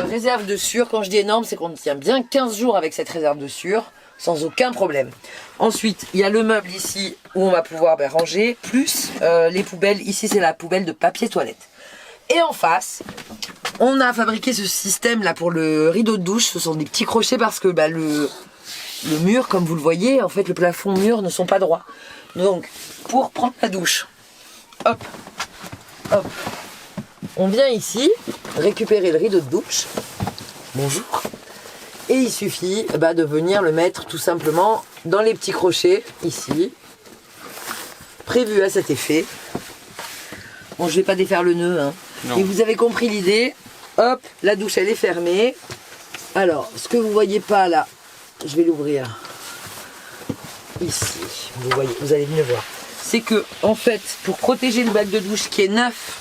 S1: réserve de sûre. Quand je dis énorme, c'est qu'on tient bien 15 jours avec cette réserve de sûre, sans aucun problème. Ensuite, il y a le meuble ici où on va pouvoir ranger, plus les poubelles. Ici, c'est la poubelle de papier toilette. Et en face, on a fabriqué ce système là pour le rideau de douche. Ce sont des petits crochets parce que le mur, comme vous le voyez, en fait, le plafond mur ne sont pas droits. Donc, pour prendre la douche, hop, hop, on vient ici récupérer le rideau de douche. Bonjour. Et il suffit de venir le mettre tout simplement dans les petits crochets, ici, prévus à cet effet. Bon, je vais pas défaire le nœud, hein. Et vous avez compris l'idée. Hop, la douche, elle est fermée. Alors, ce que vous voyez pas là, je vais l'ouvrir. Ici, vous voyez, vous allez mieux voir. C'est que, en fait, pour protéger le bac de douche qui est neuf,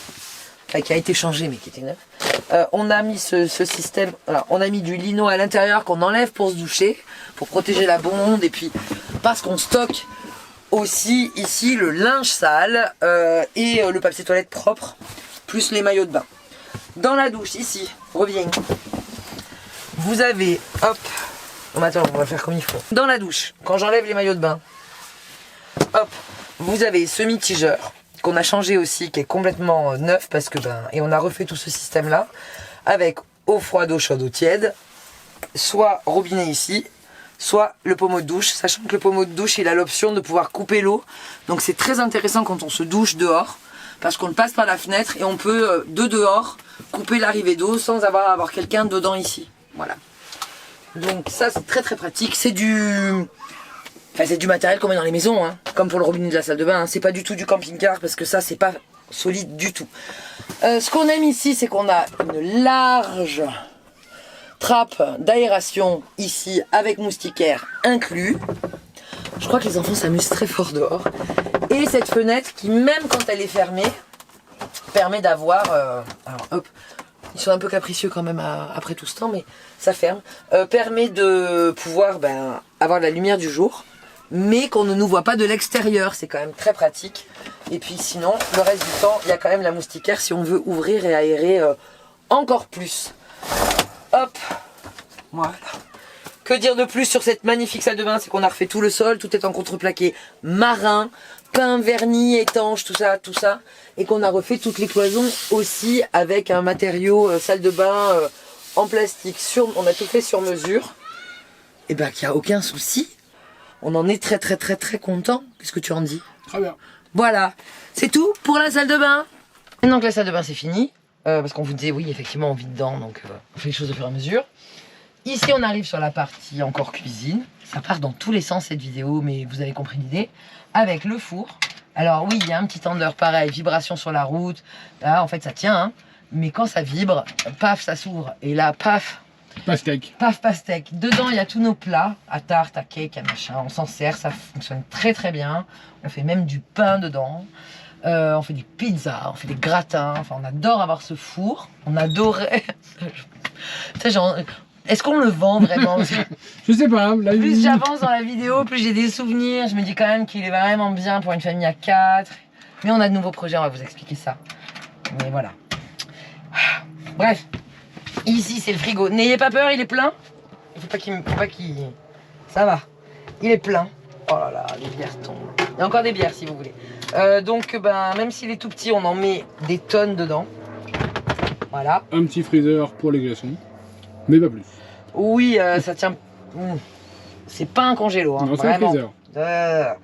S1: enfin, qui a été changé mais qui était neuf, on a mis ce système, alors, on a mis du lino à l'intérieur qu'on enlève pour se doucher, pour protéger la bonde, et puis parce qu'on stocke aussi ici le linge sale et le papier toilette propre, plus les maillots de bain. Dans la douche, ici, reviens, vous avez, hop, attends, on va faire comme il faut. Dans la douche, quand j'enlève les maillots de bain, hop, vous avez ce mitigeur qu'on a changé aussi, qui est complètement neuf parce que et on a refait tout ce système là avec eau froide, eau chaude, eau tiède, soit robinet ici, soit le pommeau de douche, sachant que le pommeau de douche il a l'option de pouvoir couper l'eau, donc c'est très intéressant quand on se douche dehors parce qu'on le passe par la fenêtre et on peut de dehors couper l'arrivée d'eau sans avoir quelqu'un dedans ici, voilà. Donc ça c'est très très pratique, c'est du matériel qu'on met dans les maisons, hein. Comme pour le robinet de la salle de bain, hein. C'est pas du tout du camping-car parce que ça c'est pas solide du tout. Ce qu'on aime ici, c'est qu'on a une large trappe d'aération ici avec moustiquaire inclus. Je crois que les enfants s'amusent très fort dehors. Et cette fenêtre qui, même quand elle est fermée, permet d'avoir... alors hop, ils sont un peu capricieux quand même après tout ce temps, mais ça ferme. Permet de pouvoir avoir la lumière du jour, mais qu'on ne nous voit pas de l'extérieur. C'est quand même très pratique. Et puis sinon, le reste du temps, il y a quand même la moustiquaire si on veut ouvrir et aérer encore plus. Hop, voilà. Que dire de plus sur cette magnifique salle de bain? C'est qu'on a refait tout le sol, tout est en contreplaqué marin, peint, vernis, étanche, tout ça. Et qu'on a refait toutes les cloisons aussi avec un matériau salle de bain en plastique. On a tout fait sur mesure. Et qu'il n'y a aucun souci. On en est très très très très content. Qu'est-ce que tu en dis?
S2: Très bien.
S1: Voilà, c'est tout pour la salle de bain. Maintenant que la salle de bain c'est fini, parce qu'on vous disait oui effectivement on vit dedans, donc on fait les choses au fur et à mesure. Ici on arrive sur la partie encore cuisine. Ça part dans tous les sens cette vidéo, mais vous avez compris l'idée. Avec le four. Alors oui, il y a un petit tender pareil, vibration sur la route. Là en fait ça tient, hein. Mais quand ça vibre, paf ça s'ouvre. Et là paf,
S2: pastèque.
S1: Paf pastèque. Dedans il y a tous nos plats, à tarte, à cake, à machin. On s'en sert, ça fonctionne très très bien. On fait même du pain dedans. On fait des pizzas, on fait des gratins. Enfin on adore avoir ce four. On adorait... Est-ce qu'on le vend vraiment?
S2: Je sais pas. Là,
S1: plus j'avance dans la vidéo, plus j'ai des souvenirs. Je me dis quand même qu'il est vraiment bien pour une famille à 4. Mais on a de nouveaux projets, on va vous expliquer ça. Mais voilà. Bref. Ici, c'est le frigo. N'ayez pas peur, il est plein. Il faut pas qu'il... Ça va. Il est plein. Oh là là, les bières tombent. Il y a encore des bières si vous voulez. Donc, ben, même s'il est tout petit, on en met des tonnes dedans. Voilà.
S2: Un petit freezer pour les glaçons. Mais pas plus.
S1: Oui, ça tient... C'est pas un congélo, hein,
S2: non, c'est un freezer.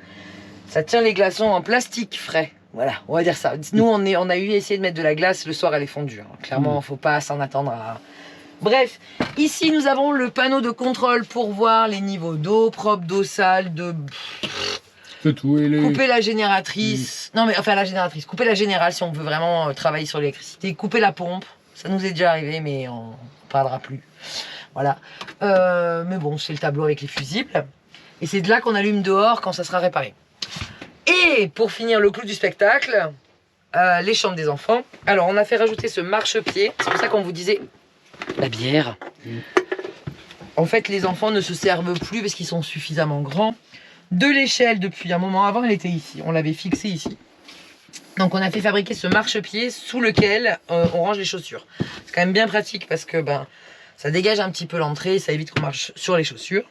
S1: Ça tient les glaçons en plastique frais. Voilà, on va dire ça. Nous, on a eu essayé de mettre de la glace, le soir elle est fondue. Hein. Clairement, faut pas s'en attendre à... Bref, ici nous avons le panneau de contrôle pour voir les niveaux d'eau propre, d'eau sale, de...
S2: C'est tout. Et les...
S1: Couper la génératrice. Non mais enfin la génératrice. Couper la générale si on veut vraiment travailler sur l'électricité. Couper la pompe. Ça nous est déjà arrivé mais on parlera plus. Voilà. Mais bon, c'est le tableau avec les fusibles. Et c'est de là qu'on allume dehors quand ça sera réparé. Et pour finir le clou du spectacle, les chambres des enfants. Alors on a fait rajouter ce marchepied. C'est pour ça qu'on vous disait la bière. En fait les enfants ne se servent plus parce qu'ils sont suffisamment grands. De l'échelle depuis un moment. Avant elle était ici. On l'avait fixée ici. Donc on a fait fabriquer ce marchepied sous lequel on range les chaussures. C'est quand même bien pratique parce que ben, ça dégage un petit peu l'entrée. Ça évite qu'on marche sur les chaussures.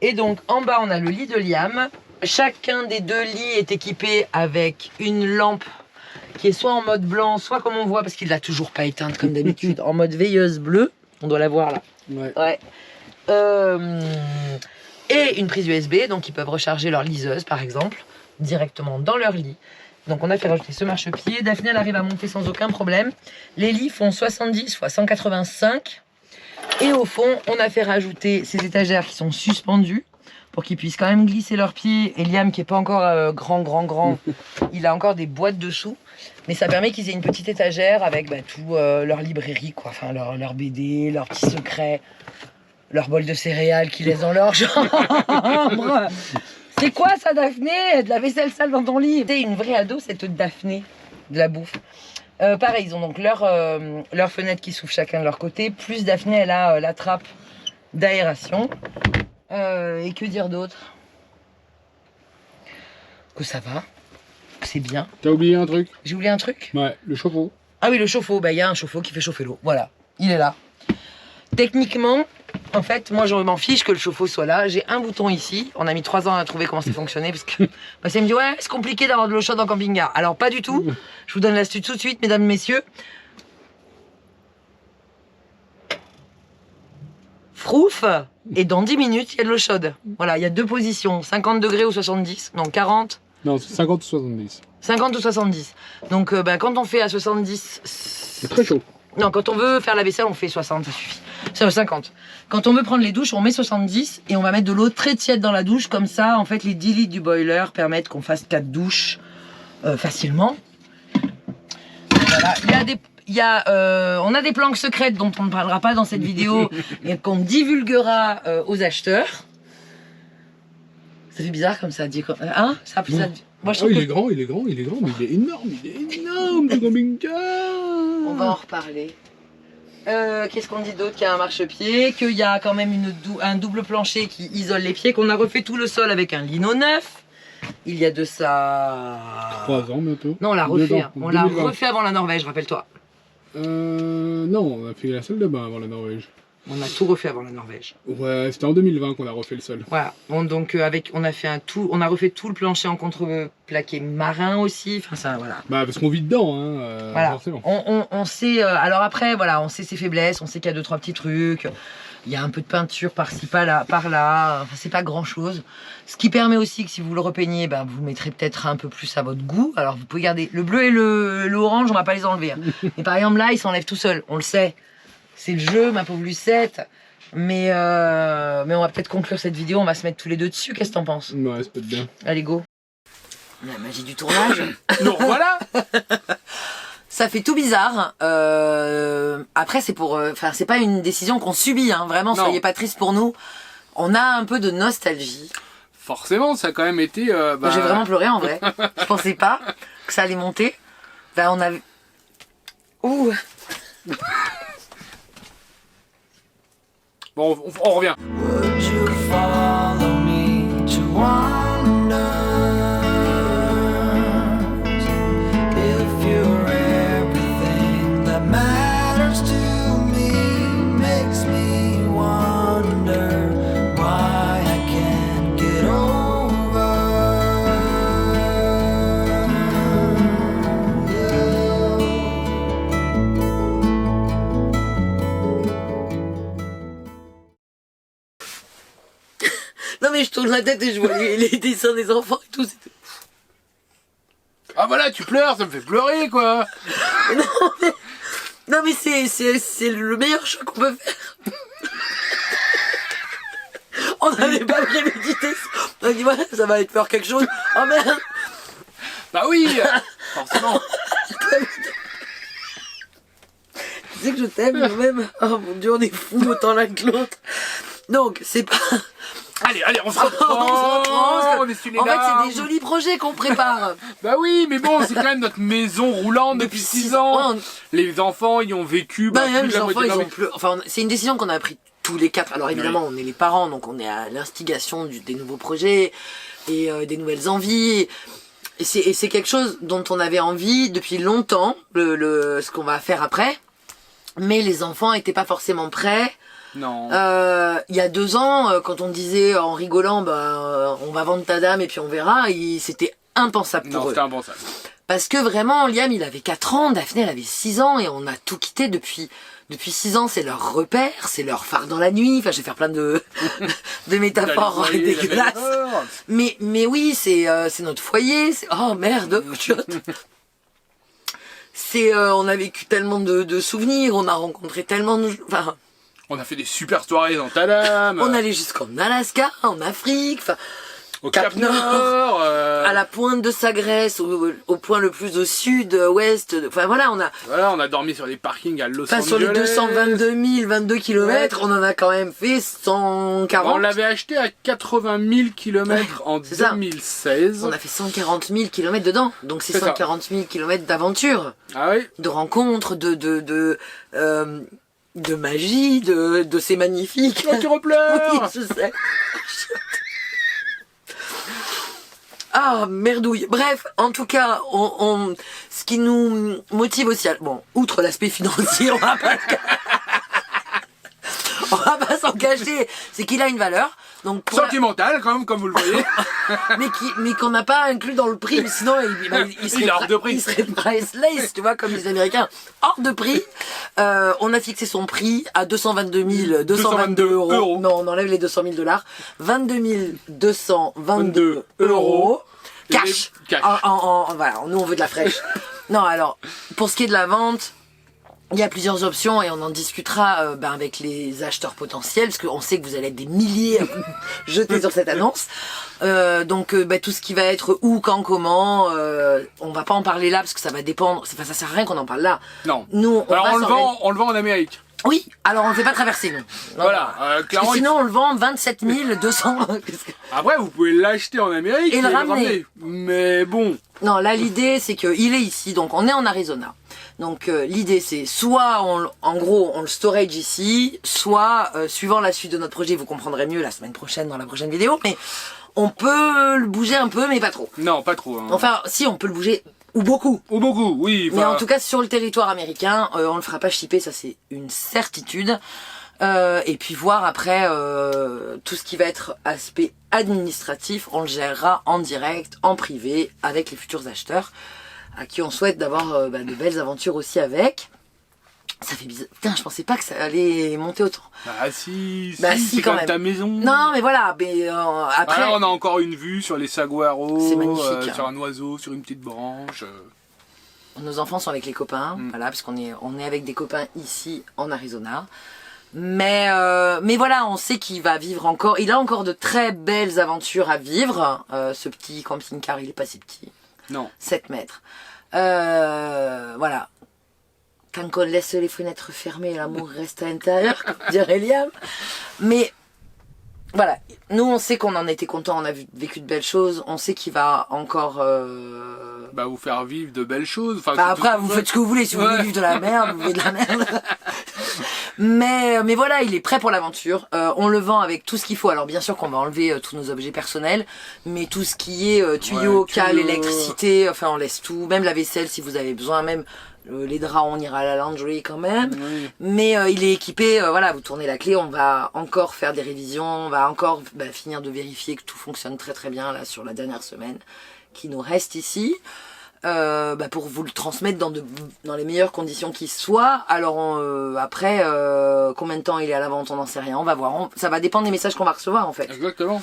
S1: Et donc en bas on a le lit de Liam. Chacun des deux lits est équipé avec une lampe qui est soit en mode blanc, soit comme on voit, parce qu'il ne l'a toujours pas éteinte comme d'habitude, en mode veilleuse bleue. On doit la voir là. Ouais. Et une prise USB, donc ils peuvent recharger leur liseuse par exemple, directement dans leur lit. Donc on a fait rajouter ce marchepied. Daphné elle arrive à monter sans aucun problème. Les lits font 70 x 185. Et au fond, on a fait rajouter ces étagères qui sont suspendues pour qu'ils puissent quand même glisser leurs pieds. Et Liam, qui n'est pas encore grand, il a encore des boîtes dessous. Mais ça permet qu'ils aient une petite étagère avec tout leur librairie, quoi. Enfin, leur BD, leurs petits secrets, leur bol de céréales qu'ils laissent dans leur chambre. C'est quoi ça, Daphné? De la vaisselle sale dans ton lit. C'est une vraie ado, cette Daphné, de la bouffe. Pareil, ils ont donc leur fenêtre qui s'ouvre chacun de leur côté. Plus Daphné, elle a la trappe d'aération. Et que dire d'autre? Que ça va, que c'est bien.
S2: T'as oublié un truc?
S1: J'ai oublié un truc?
S2: Ouais, le chauffe-eau.
S1: Ah oui, le chauffe-eau, il y a un chauffe-eau qui fait chauffer l'eau. Voilà, il est là. Techniquement, en fait, moi je m'en fiche que le chauffe-eau soit là. J'ai un bouton ici. On a mis 3 ans à trouver comment ça fonctionnait parce que ça me dit ouais, c'est compliqué d'avoir de l'eau chaude en camping-car. Alors pas du tout. Je vous donne l'astuce tout de suite, mesdames, messieurs. Frouf, et dans 10 minutes, il y a de l'eau chaude. Voilà, il y a 2 positions, 50 degrés ou 70, non 40.
S2: Non, c'est 50 ou 70.
S1: 50 ou 70. Donc quand on fait à 70...
S2: C'est très chaud.
S1: Non, quand on veut faire la vaisselle, on fait 60, ça suffit. C'est 50. Quand on veut prendre les douches, on met 70 et on va mettre de l'eau très tiède dans la douche. Comme ça, en fait, les 10 litres du boiler permettent qu'on fasse 4 douches facilement. Voilà, on a des planques secrètes dont on ne parlera pas dans cette vidéo et qu'on divulguera aux acheteurs. Ça fait bizarre comme ça, dit hein ça, moi, je trouve
S2: il est grand, mais il est énorme, ce camping-car.
S1: On va en reparler. Qu'est-ce qu'on dit d'autre? Qu'il y a un marchepied, qu'il y a quand même un double plancher qui isole les pieds, qu'on a refait tout le sol avec un lino neuf. Il y a de ça...
S2: 3 ans bientôt.
S1: Non, on l'a refait. On l'a refait avant la Norvège, rappelle-toi.
S2: Non, on a fait la salle de bain avant la Norvège.
S1: On a tout refait avant la Norvège.
S2: Ouais, c'était en 2020 qu'on a refait le sol.
S1: Voilà. Bon, donc on a refait tout le plancher en contreplaqué marin aussi. Enfin ça, voilà.
S2: Bah parce qu'on vit dedans,
S1: voilà.
S2: Forcément.
S1: On sait. Alors après, voilà, on sait ses faiblesses. On sait qu'il y a 2-3 petits trucs. Il y a un peu de peinture par-ci, par-là. Enfin, c'est pas grand-chose. Ce qui permet aussi que si vous le repeignez, vous le mettrez peut-être un peu plus à votre goût. Alors vous pouvez garder le bleu et le orange, on va pas les enlever. Hein. Mais par exemple là, ils s'enlèvent tout seuls. On le sait. C'est le jeu, ma pauvre Lucette. Mais on va peut-être conclure cette vidéo. On va se mettre tous les deux dessus. Qu'est-ce que t'en penses?
S2: Ouais, ça peut être bien.
S1: Allez, go. La magie du tournage.
S2: Donc voilà.
S1: Ça fait tout bizarre. Après, c'est pour, c'est pas une décision qu'on subit. Hein. Vraiment, soyez pas tristes pour nous. On a un peu de nostalgie.
S2: Forcément, ça a quand même été.
S1: Moi, j'ai vraiment pleuré en vrai. Je pensais pas que ça allait monter. On a. Ouh.
S2: Bon, on revient.
S3: Would you follow me to wonders? If you're everything that matters to me, makes me wonder why I can't get over
S1: Non mais je tourne la tête et je vois les dessins des enfants et tout.
S2: Ah voilà, tu pleures, ça me fait pleurer quoi.
S1: Non mais c'est le meilleur choix qu'on peut faire. On n'avait pas prémédité. On a dit voilà, ça va être faire quelque chose. Oh merde.
S2: Bah oui, forcément.
S1: Tu sais que je t'aime quand même. Oh mon dieu, on est fous autant l'un que l'autre. Donc c'est pas...
S2: Allez, on se reprend.
S1: En fait, c'est des jolis projets qu'on prépare.
S2: Bah oui, mais bon, c'est quand même notre maison roulante depuis 6 ans. Les enfants y ont vécu.
S1: Bah,
S2: plus
S1: même
S2: de
S1: les
S2: la
S1: enfants,
S2: moitié
S1: ils
S2: de leur
S1: ont plus... Enfin, c'est une décision qu'on a prise tous les 4. Alors évidemment,
S2: Oui.
S1: on est les parents, donc on est à l'instigation des nouveaux projets et des nouvelles envies. Et c'est quelque chose dont on avait envie depuis longtemps, ce qu'on va faire après. Mais les enfants étaient pas forcément prêts.
S2: Non.
S1: Il y a 2 ans, quand on disait en rigolant, on va vendre ta dame et puis on verra, c'était impensable pour
S2: Non,
S1: eux.
S2: c'était impensable.
S1: Parce que vraiment, Liam, il avait 4 ans, Daphné, elle avait 6 ans et on a tout quitté depuis 6 ans. C'est leur repère, c'est leur phare dans la nuit. Enfin, je vais faire plein de métaphores dégueulasses. Mais oui, c'est notre foyer. Oh merde, chiotte. On a vécu tellement de souvenirs, on a rencontré tellement de... Enfin,
S2: On a fait des super soirées dans Talam.
S1: on allait jusqu'en Alaska, en Afrique, enfin,
S2: au Cap Nord.
S1: à la pointe de sa Grèce, au point le plus au sud, ouest. Enfin voilà, on a
S2: dormi sur les parkings à Los
S1: enfin,
S2: Angeles.
S1: sur les 22 km, on en a quand même fait 140.
S2: On l'avait acheté à 80 000 km en
S1: c'est ça.
S2: 2016.
S1: On a fait 140 000 km dedans. Donc c'est
S2: C'est ça.
S1: 140 000 km d'aventure,
S2: Ah oui.
S1: de rencontres, de magie, de c'est magnifique.
S2: Oh, tu repleures.
S1: Oui, je sais. Ah, merdouille. Bref, en tout cas, ce qui nous motive aussi, bon, outre l'aspect financier, on va pas s'en cacher, c'est qu'il a une valeur. Donc
S2: Sentimental, quand même, comme vous le voyez.
S1: mais qu'on n'a pas inclus dans le prix, sinon il serait
S2: hors de prix.
S1: Il serait priceless, tu vois, comme les Américains. Hors de prix. On a fixé son prix à 222 222 euros. Non, on enlève les 200 000 $. 22 222 euros. Cash.
S2: Cash.
S1: Voilà, nous on veut de la fraîche. Non, alors, pour ce qui est de la vente, il y a plusieurs options et on en discutera avec les acheteurs potentiels, parce qu'on sait que vous allez être des milliers à vous jeter sur cette annonce. Donc tout ce qui va être où, quand, comment, on va pas en parler là parce que ça va dépendre. Ça sert à rien qu'on en parle là.
S2: Non.
S1: Nous,
S2: Alors on le vend en Amérique.
S1: Oui, alors on ne fait pas traverser nous.
S2: Voilà,
S1: Parce que
S2: clairement.
S1: sinon on le vend 27 200.
S2: Après, vous pouvez l'acheter en Amérique
S1: Et le ramener.
S2: Mais bon.
S1: Non, là l'idée c'est qu'il est ici, donc on est en Arizona. Donc l'idée c'est soit en gros on le storage ici, soit suivant la suite de notre projet, vous comprendrez mieux la semaine prochaine dans la prochaine vidéo, mais on peut le bouger un peu mais pas trop.
S2: Non, pas trop. Hein.
S1: Enfin si, on peut le bouger ou beaucoup.
S2: Ou beaucoup, oui.
S1: Mais en tout cas sur le territoire américain, on le fera pas shipper, ça c'est une certitude. Et puis voir après tout ce qui va être aspect administratif, on le gérera en direct, en privé, avec les futurs acheteurs, à qui on souhaite d'avoir de belles aventures aussi avec. Ça fait bizarre. Putain, je pensais pas que ça allait monter autant.
S2: Bah si,
S1: Si,
S2: c'est
S1: quand
S2: comme
S1: même.
S2: ta maison.
S1: Non, mais voilà. Mais après,
S2: Là, on a encore une vue sur les saguaros,
S1: C'est magnifique,
S2: sur un oiseau, sur une petite branche.
S1: nos enfants sont avec les copains, voilà, parce qu'on est avec des copains ici en Arizona. Mais voilà, on sait qu'il va vivre encore. Il a encore de très belles aventures à vivre. Ce petit camping-car, il est pas si petit.
S2: Non.
S1: 7 mètres. Voilà. Tant qu'on laisse les fenêtres fermées, l'amour reste à l'intérieur, comme dirait Liam. Mais voilà, nous on sait qu'on en était contents, on a vécu de belles choses, on sait qu'il va encore...
S2: Bah vous faire vivre de belles choses. Enfin,
S1: après, vous faites ce que vous voulez, si vous voulez vivre de la merde, vous vivez de la merde. Mais voilà, il est prêt pour l'aventure. On le vend avec tout ce qu'il faut. Alors bien sûr qu'on va enlever tous nos objets personnels, mais tout ce qui est tuyaux, câbles, électricité, enfin on laisse tout. Même la vaisselle si vous avez besoin, même les draps, on ira à la laundry quand même.
S2: Oui.
S1: Mais il est équipé, voilà, vous tournez la clé, on va encore faire des révisions, on va encore finir de vérifier que tout fonctionne très très bien là sur la dernière semaine qui nous reste ici. Pour vous le transmettre dans les meilleures conditions qui soient. Alors après, combien de temps il est à la vente, on n'en sait rien, on va voir. Ça va dépendre des messages qu'on va recevoir en fait.
S2: Exactement.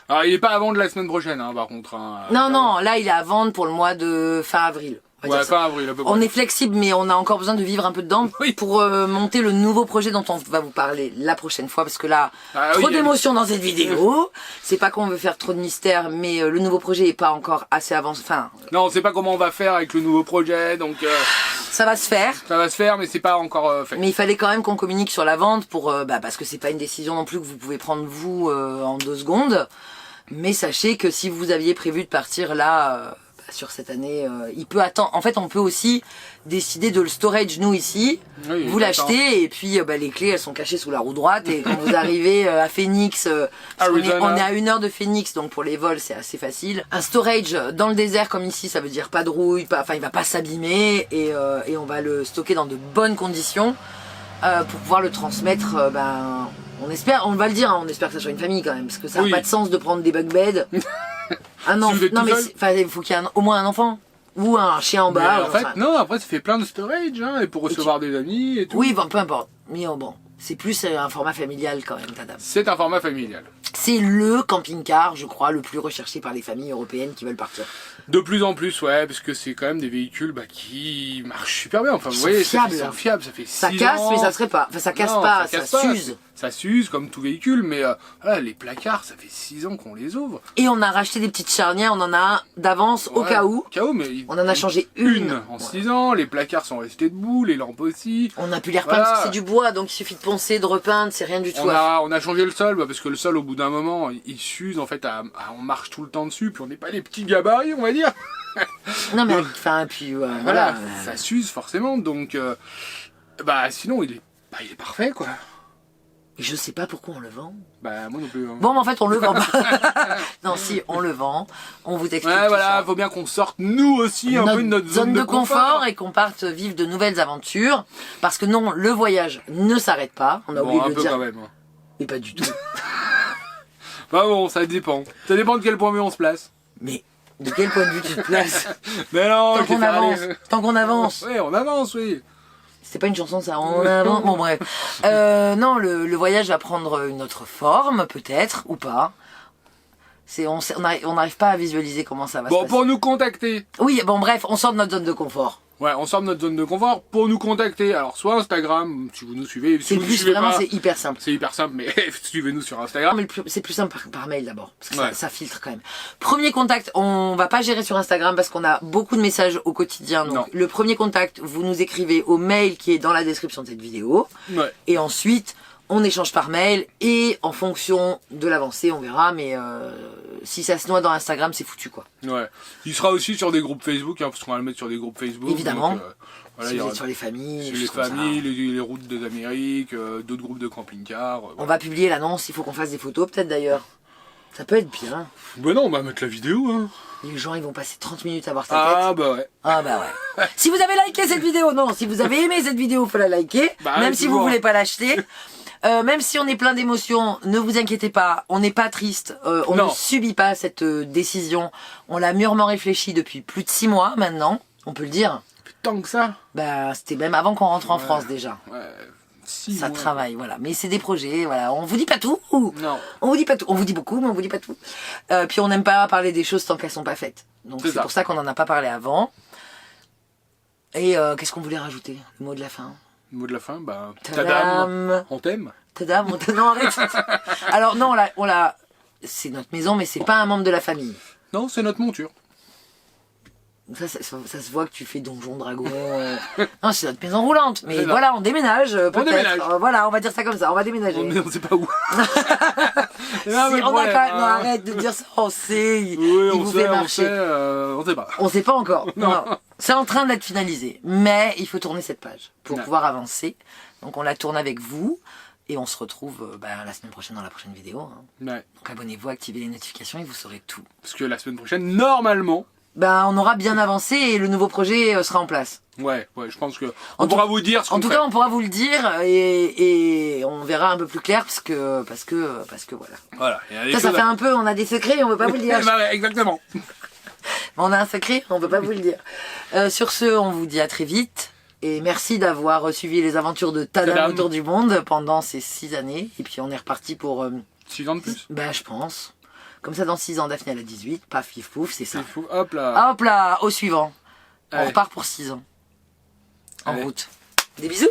S2: Alors il est pas à vendre la semaine prochaine, hein, par contre. Hein,
S1: non, là il est à vendre pour le mois de fin avril.
S2: Ouais, fin avril à peu près.
S1: On est flexible, mais on a encore besoin de vivre un peu dedans pour monter le nouveau projet dont on va vous parler la prochaine fois, parce que là, trop d'émotions dans cette vidéo. C'est pas qu'on veut faire trop de mystère, mais le nouveau projet est pas encore assez avancé. Enfin,
S2: non, on sait pas comment on va faire avec le nouveau projet, donc
S1: ça va se faire.
S2: Ça va se faire, mais c'est pas encore fait.
S1: Mais il fallait quand même qu'on communique sur la vente pour, parce que c'est pas une décision non plus que vous pouvez prendre vous en 2 secondes. Mais sachez que si vous aviez prévu de partir là. Sur cette année, il peut attendre. En fait, on peut aussi décider de le storage nous ici. Oui, vous l'achetez et puis les clés elles sont cachées sous la roue droite et quand vous arrivez à Phoenix, on est à 1 heure de Phoenix, donc pour les vols c'est assez facile. Un storage dans le désert comme ici, ça veut dire pas de rouille, il va pas s'abîmer et on va le stocker dans de bonnes conditions pour pouvoir le transmettre. On espère, on va le dire, hein, on espère que ça soit une famille quand même, parce que ça n'a pas de sens de prendre des bug beds. Non mais il faut qu'il y ait au moins un enfant ou un chien en bas.
S2: En fait, non, après ça fait plein de storage, hein, et pour recevoir des amis et tout.
S1: Oui, peu importe. Mais bon, c'est plus un format familial quand même, Tadam.
S2: C'est un format familial.
S1: C'est le camping-car, je crois, le plus recherché par les familles européennes qui veulent partir.
S2: De plus en plus, ouais, parce que c'est quand même des véhicules qui marchent super bien. Enfin, vous voyez, ils sont fiables, ça fait 6 ans.
S1: Ça casse, mais ça serait pas. Enfin, ça casse pas, ça s'use.
S2: Ça s'use comme tout véhicule, mais les placards, ça fait 6 ans qu'on les ouvre.
S1: Et on a racheté des petites charnières, on en a un d'avance au cas où.
S2: Mais
S1: on en a changé une
S2: en 6 ans, les placards sont restés debout, les lampes aussi.
S1: On a pu les repeindre parce que c'est du bois, donc il suffit de poncer, de repeindre, c'est rien du tout.
S2: On a changé le sol, parce que le sol, au bout d'un moment, il s'use, en fait, on marche tout le temps dessus, puis on n'est pas les petits gabarits, on va dire.
S1: Non mais puis voilà.
S2: Ça s'use forcément, donc sinon il est parfait quoi.
S1: Et je sais pas pourquoi on le vend.
S2: Moi non plus. Hein.
S1: Bon, mais en fait, on le vend pas. Non, si, on le vend. On vous explique.
S2: Ouais, voilà, faut bien qu'on sorte nous aussi un peu de notre zone de confort
S1: et qu'on parte vivre de nouvelles aventures. Parce que non, le voyage ne s'arrête pas. On a oublié de le dire.
S2: Quand même.
S1: Mais pas du tout.
S2: Bon, ça dépend. Ça dépend de quel point de vue on se place.
S1: Mais de quel point de vue tu te places?
S2: Mais non,
S1: tant qu'on avance.
S2: Oui, on avance, oui.
S1: C'est pas une chanson ça, on avance. Bon bref. Non, le voyage va prendre une autre forme, peut-être, ou pas. On n'arrive pas à visualiser comment ça va se passer.
S2: Bon, pour nous contacter.
S1: Oui, bon bref, on sort de notre zone de confort.
S2: Ouais, on sort de notre zone de confort pour nous contacter. Alors, soit Instagram, si vous nous suivez. Si vous nous suivez
S1: vraiment,
S2: pas,
S1: c'est hyper simple.
S2: C'est hyper simple, mais suivez-nous sur Instagram.
S1: Mais c'est plus simple par mail d'abord, parce que ça filtre quand même. Premier contact, on va pas gérer sur Instagram parce qu'on a beaucoup de messages au quotidien. Donc, le premier contact, vous nous écrivez au mail qui est dans la description de cette vidéo. Ouais. Et ensuite, on échange par mail et en fonction de l'avancée, on verra, mais si ça se noie dans Instagram, c'est foutu quoi.
S2: Ouais. Il sera aussi sur des groupes Facebook, hein, parce qu'on va le mettre sur des groupes Facebook.
S1: Évidemment.
S2: Donc,
S1: si vous êtes sur les familles.
S2: Les routes des Amériques, d'autres groupes de camping-car.
S1: On va publier l'annonce, il faut qu'on fasse des photos peut-être d'ailleurs. Ça peut être bien.
S2: Ben non, on va mettre la vidéo. Hein.
S1: Les gens ils vont passer 30 minutes à voir ta tête.
S2: Ah bah ouais.
S1: Si vous avez liké cette vidéo, si vous avez aimé cette vidéo, faut la liker. Même si vous voulez pas l'acheter. Même si on est plein d'émotions, ne vous inquiétez pas, on n'est pas triste, on ne subit pas cette décision. On l'a mûrement réfléchi depuis plus de 6 mois maintenant, on peut le dire.
S2: Tant que ça.
S1: C'était même avant qu'on rentre en France déjà.
S2: Ouais.
S1: Ça travaille, voilà. Mais c'est des projets, voilà. On vous dit pas tout.
S2: Non.
S1: On vous dit pas tout. On vous dit beaucoup, mais on vous dit pas tout. Puis on n'aime pas parler des choses tant qu'elles sont pas faites. Donc c'est pour ça qu'on en a pas parlé avant. Et qu'est-ce qu'on voulait rajouter? Le mot de la fin.
S2: Le mot de la fin, Tadam, on t'aime.
S1: Tadam, on t'aime. Non, arrête. Alors non, c'est notre maison, mais c'est pas un membre de la famille.
S2: Non, c'est notre monture.
S1: Ça se voit que tu fais donjon dragon. Non, c'est notre maison roulante. Mais voilà, on déménage peut-être. Voilà, on va dire ça comme ça. On va déménager.
S2: On sait pas où.
S1: Non, arrête de dire ça. On sait.
S2: Oui, on sait. On sait pas.
S1: On sait pas encore. Non. C'est en train d'être finalisé, mais il faut tourner cette page pour
S2: Ouais.
S1: pouvoir avancer. Donc on la tourne avec vous et on se retrouve la semaine prochaine dans la prochaine vidéo. Hein.
S2: Ouais.
S1: Donc abonnez-vous, activez les notifications et vous saurez tout.
S2: Parce que la semaine prochaine, normalement...
S1: On aura bien avancé et le nouveau projet sera en place.
S2: Ouais, je pense que
S1: En
S2: on pourra vous dire ce qu'on
S1: En tout
S2: fait.
S1: cas, on pourra vous le dire et on verra un peu plus clair parce que voilà.
S2: Voilà. Il y a des
S1: Ça
S2: choses
S1: fait un peu, on a des secrets, on veut pas vous le dire.
S2: Bah ouais, exactement.
S1: On a un secret, on peut pas vous le dire. Sur ce, on vous dit à très vite. Et merci d'avoir suivi les aventures de Tadam
S2: Tadam.
S1: autour du monde pendant ces 6 années. Et puis on est reparti pour...
S2: 6 ans de plus.
S1: je pense. Comme ça, dans 6 ans, Daphné elle a 18. Paf, pif, pouf, c'est ça.
S2: C'est fou. Hop là.
S1: Hop là, au suivant. On
S2: Allez.
S1: repart pour 6 ans. En
S2: Allez.
S1: route. Des bisous.